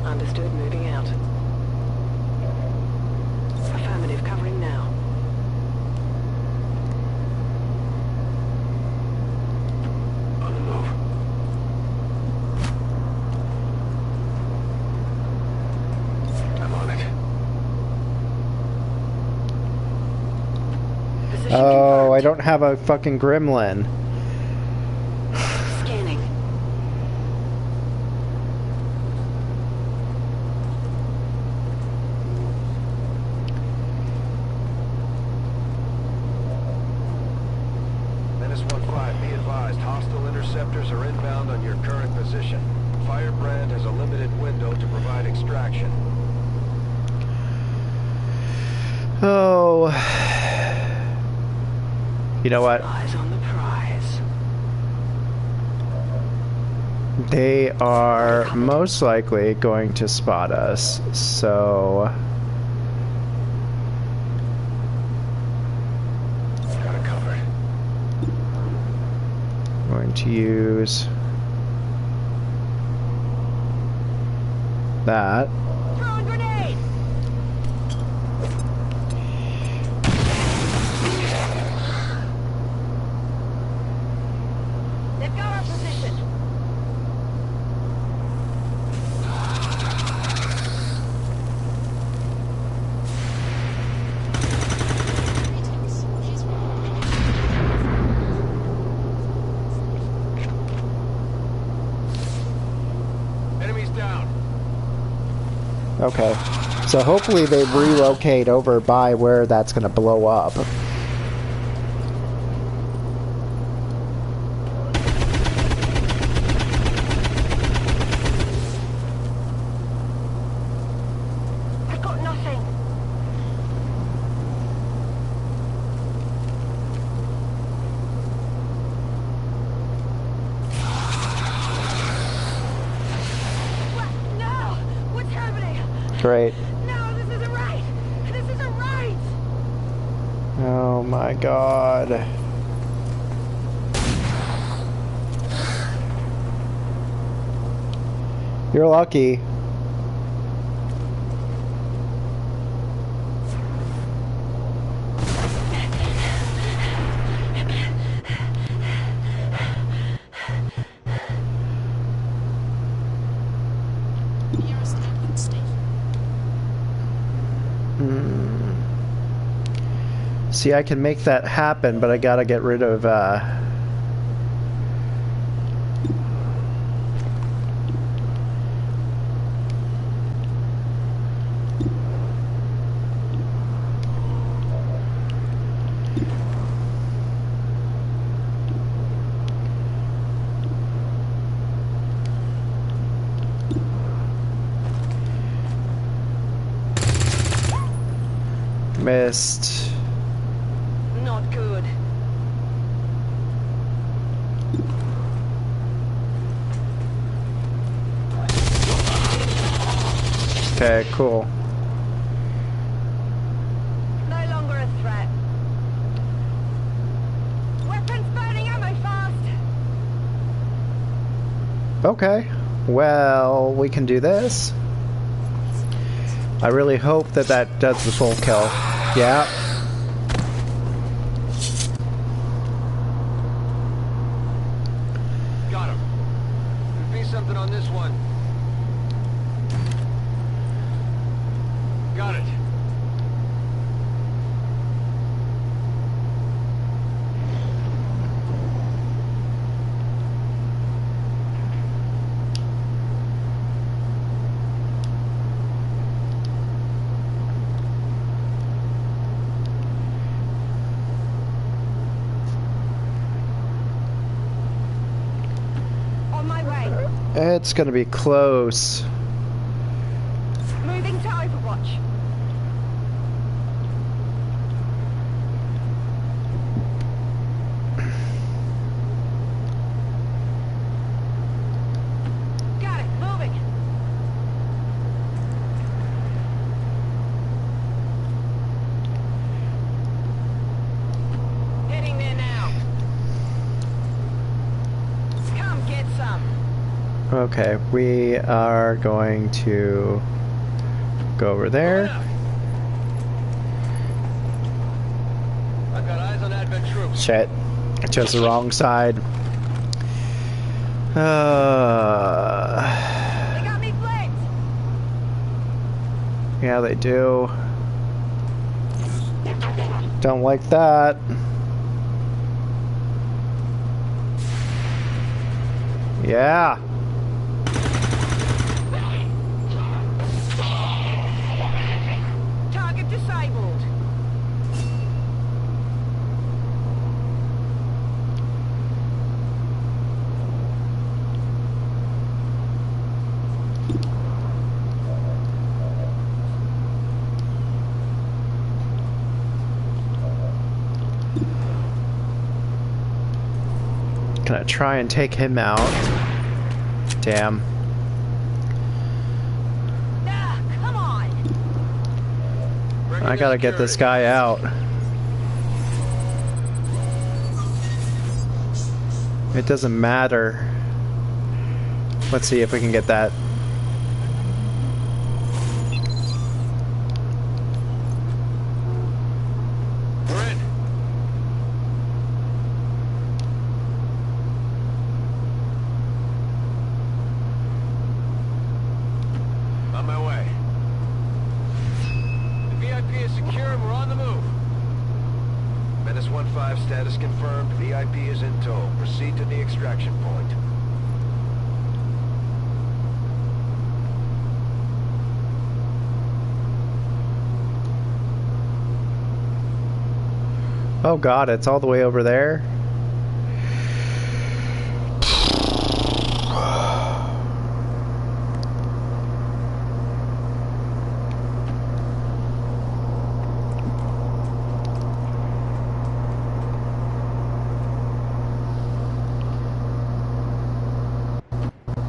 Understood, moving out. Affirmative, covering now. On the move. I'm on it. Position Oh, confirmed. I don't have a fucking gremlin. Scanning. Menace 1-5, be advised, hostile interceptors are inbound on your current position. Firebrand has a limited window to provide extraction. Oh. You know what? Eyes on the prize. They are most likely going to spot us, so Got it covered. I'm going to use that. Throwing grenade! They've got our position. down. Okay. So hopefully they relocate over by where that's going to blow up. I've got nothing. What? No! What's happening? Great. No, this isn't right. This isn't right. Oh my god. You're lucky. See, I can make that happen, but I gotta get rid of, missed. Not good. Okay, cool. No longer a threat. Weapons burning ammo fast. Okay. Well, we can do this. I really hope that that does the full kill. Yeah. Got him. Could be something on this one. Got it. On my way. It's gonna be close. Moving to Overwatch. Got it. Moving. Heading there now. Come get some. Okay, we are going to go over there. I've got eyes on Advent troops. Shit. I chose the wrong side. They got me flanked. Yeah, they do. Don't like that. Yeah. Target disabled. Gonna try and take him out. Damn. Come on. I gotta get this guy out. It doesn't matter. Let's see if we can get that. We're in. On my way. The VIP is secure and we're on the move. Menace 1-5, status confirmed. VIP is in tow. Proceed to the extraction point. Oh god, it's all the way over there?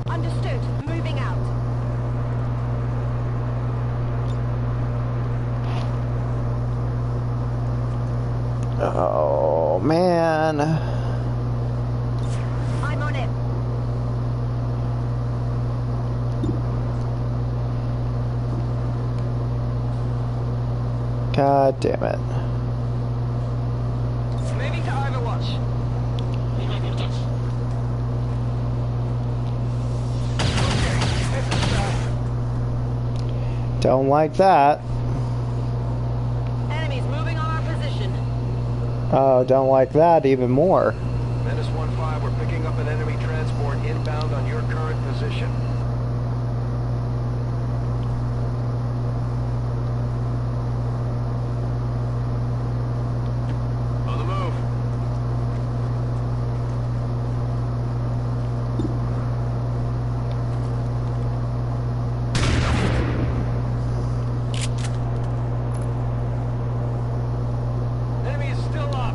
Understood. Moving out. Oh, man. I'm on it. God damn it. Moving to Overwatch. Don't like that. Enemies moving on our position. Oh, don't like that even more. Menace 1-5, we're picking up an enemy transport inbound on your current position. On the move. Enemy is still up.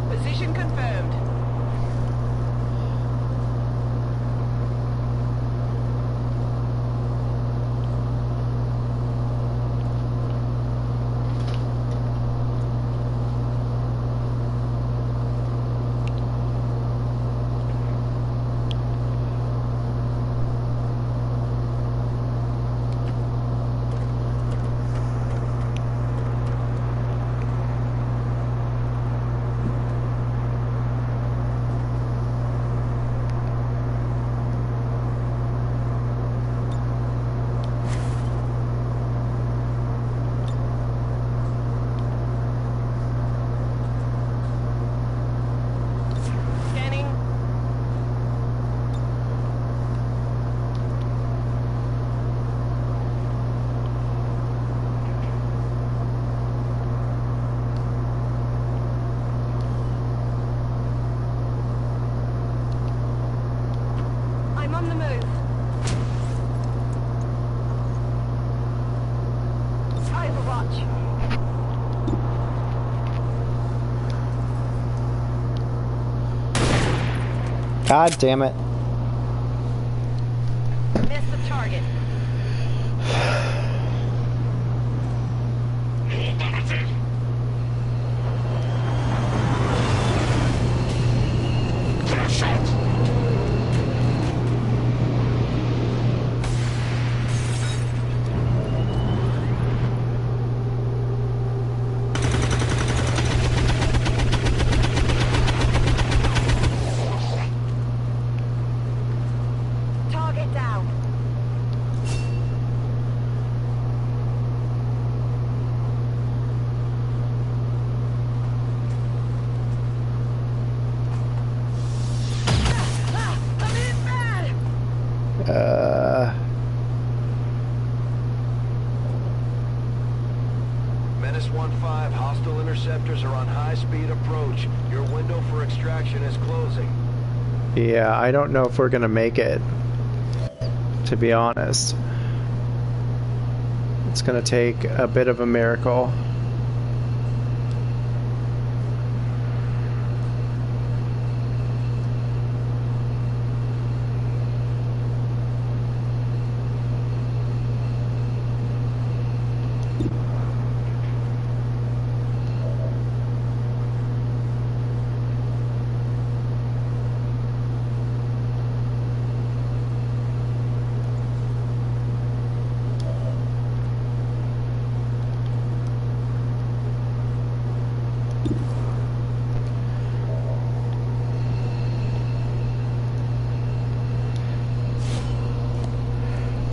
Position confirmed. Scanning. I'm on the move. Overwatch. God damn it. Missed the target. Target down. I'm in bad. Menace 1-5, hostile interceptors are on high-speed approach. Your window for extraction is closing. Yeah, I don't know if we're gonna make it, to be honest. It's gonna take a bit of a miracle.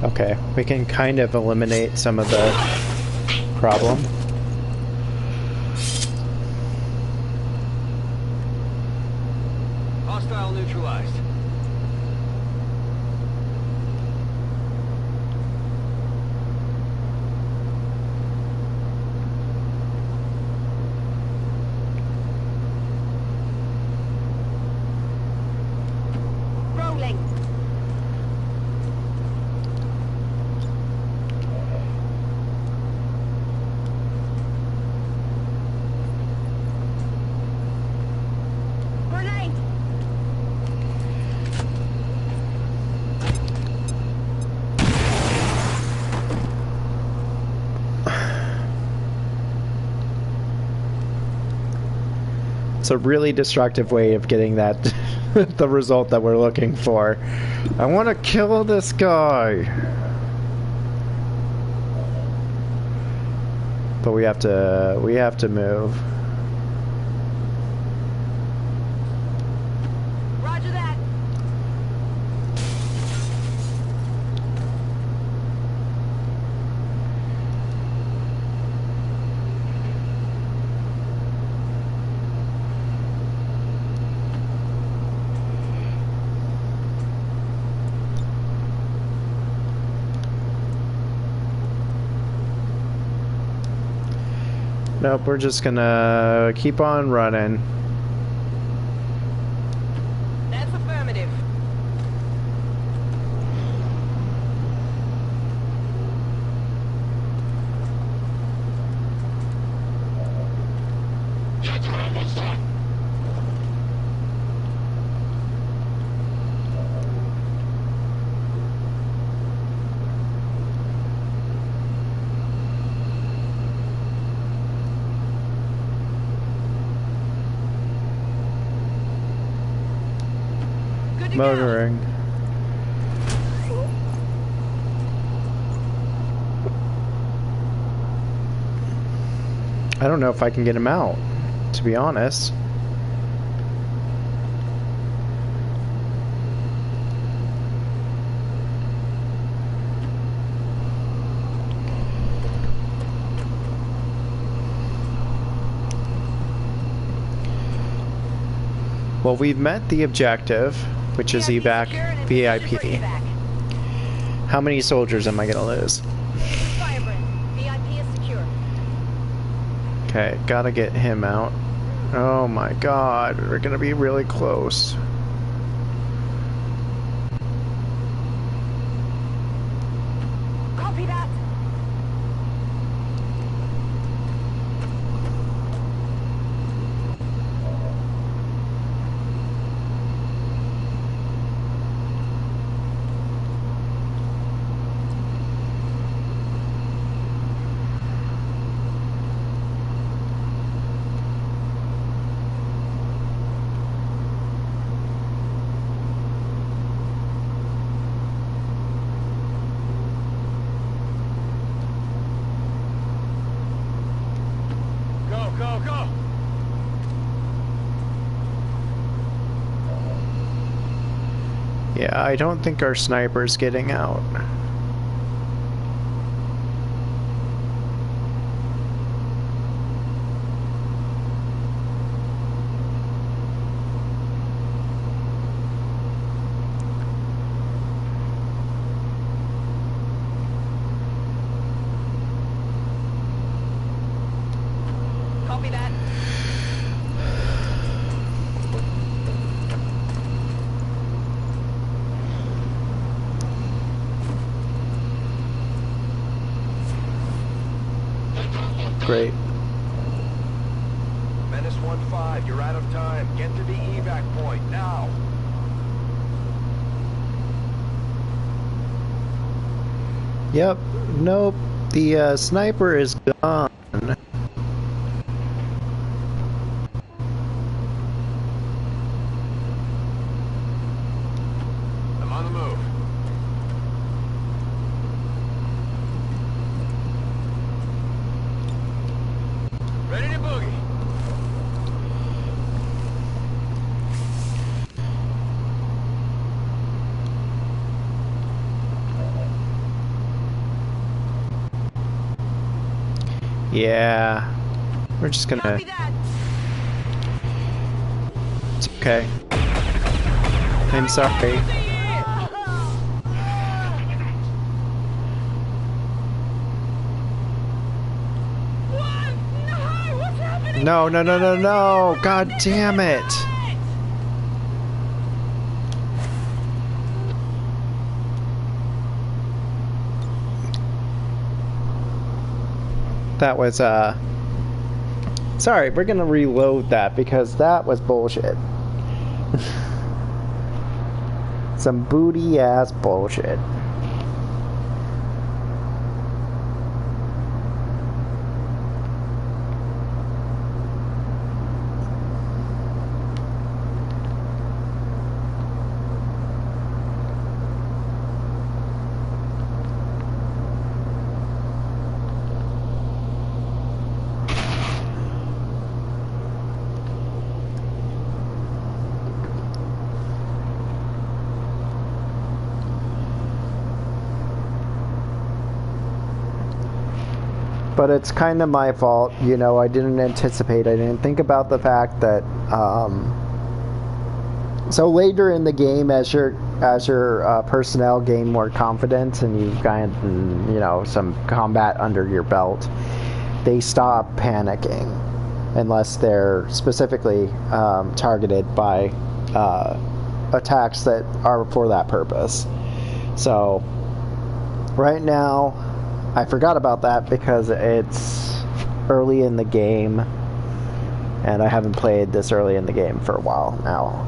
Okay, we can kind of eliminate some of the problem. Hostile well neutralized. Rolling. Grenade. It's a really destructive way of getting that the result that we're looking for. I want to kill this guy. But we have to move. Roger that. Nope, we're just gonna keep on running. That's affirmative. Motoring. I don't know if I can get him out, to be honest. Well, we've met the objective, which is evac VIP. How many soldiers am I gonna lose? VIP is secure. Okay, gotta get him out. Oh my god, we're gonna be really close. Copy that. Go, go! Yeah, I don't think our sniper's getting out. Copy that. Great. Menace 1-5, you're out of time. Get to the evac point, now! Yep, nope. The sniper is gone. I'm on the move. Ready to boogie. Yeah. We're just gonna... Copy that. It's okay. I'm sorry. No, no, no, no, no! God damn it! That was, sorry, we're gonna reload that because that was bullshit. Some booty-ass bullshit. But it's kind of my fault, you know. I didn't anticipate. I didn't think about the fact that. So later in the game, as your personnel gain more confidence and you've got some combat under your belt, they stop panicking unless they're specifically targeted by attacks that are for that purpose. So right now. I forgot about that because it's early in the game, and I haven't played this early in the game for a while now.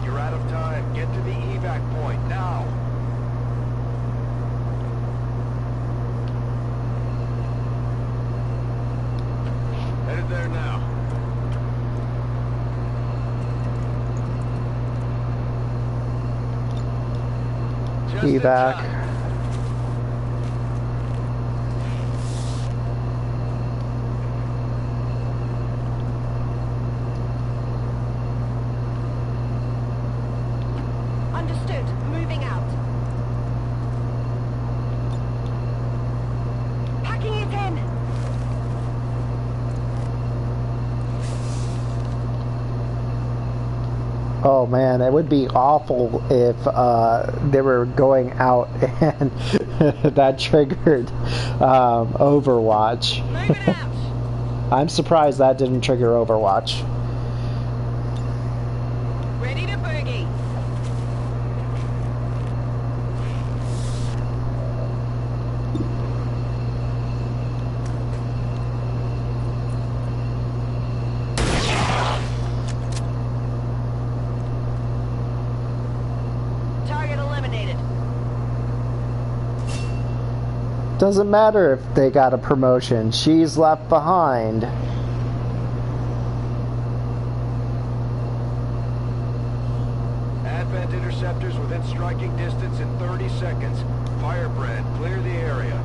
You're out of time. Get to the evac point now. Headed there now. Evac. Oh man, it would be awful if they were going out and that triggered Overwatch. I'm surprised that didn't trigger Overwatch. Ready to boogie. Doesn't matter if they got a promotion. She's left behind. Advent interceptors within striking distance in 30 seconds. Firebrand, clear the area.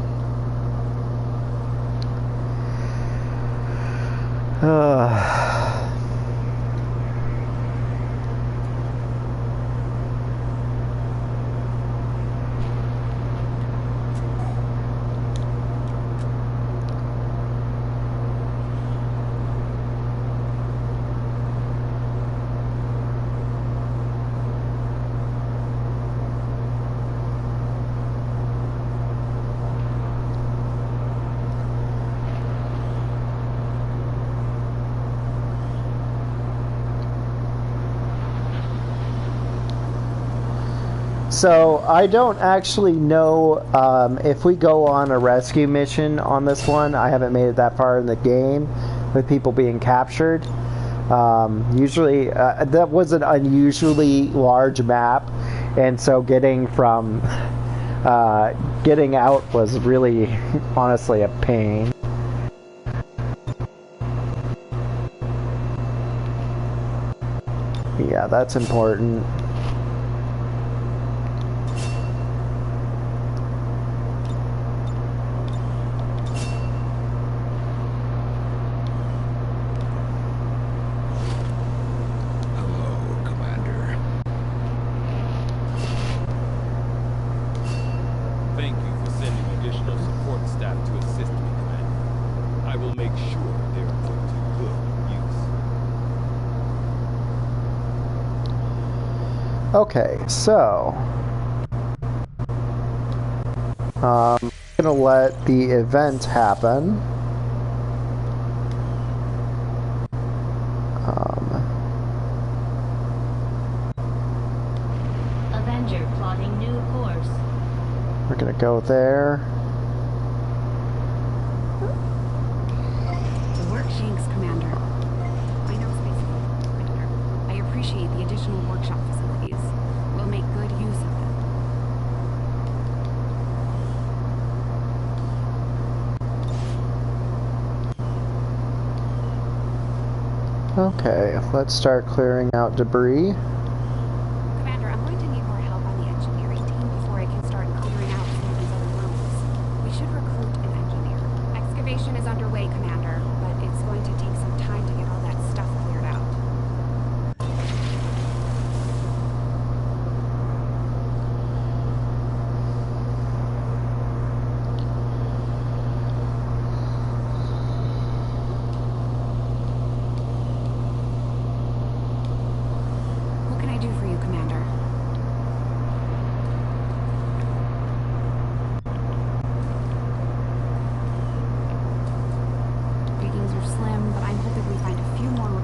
So I don't actually know if we go on a rescue mission on this one. I haven't made it that far in the game with people being captured. Usually that was an unusually large map, and so getting out was really honestly a pain. Yeah, that's important. Okay, so I'm gonna let the event happen. Avenger plotting new course. We're gonna go there. Work Shanks, Commander. I know Space Commander. I appreciate the additional workshop facilities. We'll make good use of them. Okay, let's start clearing out debris. Commander, I'm going to need more help on the engineering team before I can start clearing out some of these other rooms. We should recruit an engineer. Excavation is underway, Commander, but it's going to take some time to get all that stuff cleared out. What can I do for you, Commander? Diggings are slim, but I'm hoping we find a few more.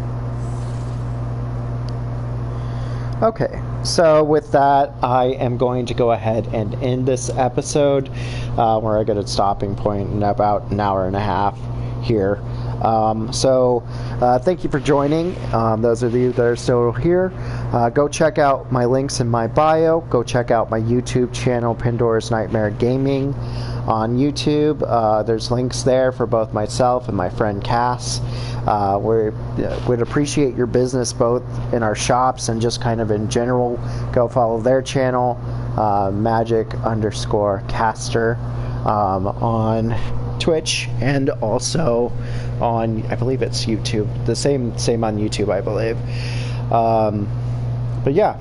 Okay, so with that, I am going to go ahead and end this episode. We're at a stopping point in about an hour and a half here. Thank you for joining. Those of you that are still here, go check out my links in my bio. Go check out my YouTube channel, Pandora's Nightmare Gaming, on YouTube. There's links there for both myself and my friend Cass. We'd appreciate your business both in our shops and just kind of in general. Go follow their channel, magic_caster, on Twitch and also on, I believe it's YouTube. The same on YouTube, I believe. But yeah,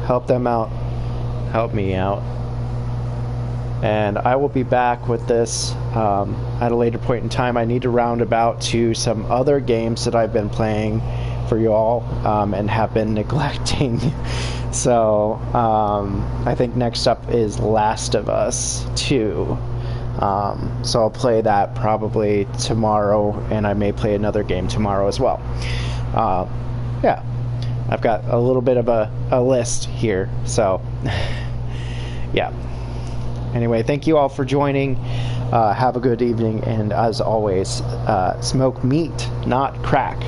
help them out, help me out. And I will be back with this at a later point in time. I need to round about to some other games that I've been playing for you all and have been neglecting. So I think next up is Last of Us 2. So I'll play that probably tomorrow, and I may play another game tomorrow as well. Yeah, I've got a little bit of a list here. So yeah. Anyway, thank you all for joining. Have a good evening, and as always, smoke meat, not crack.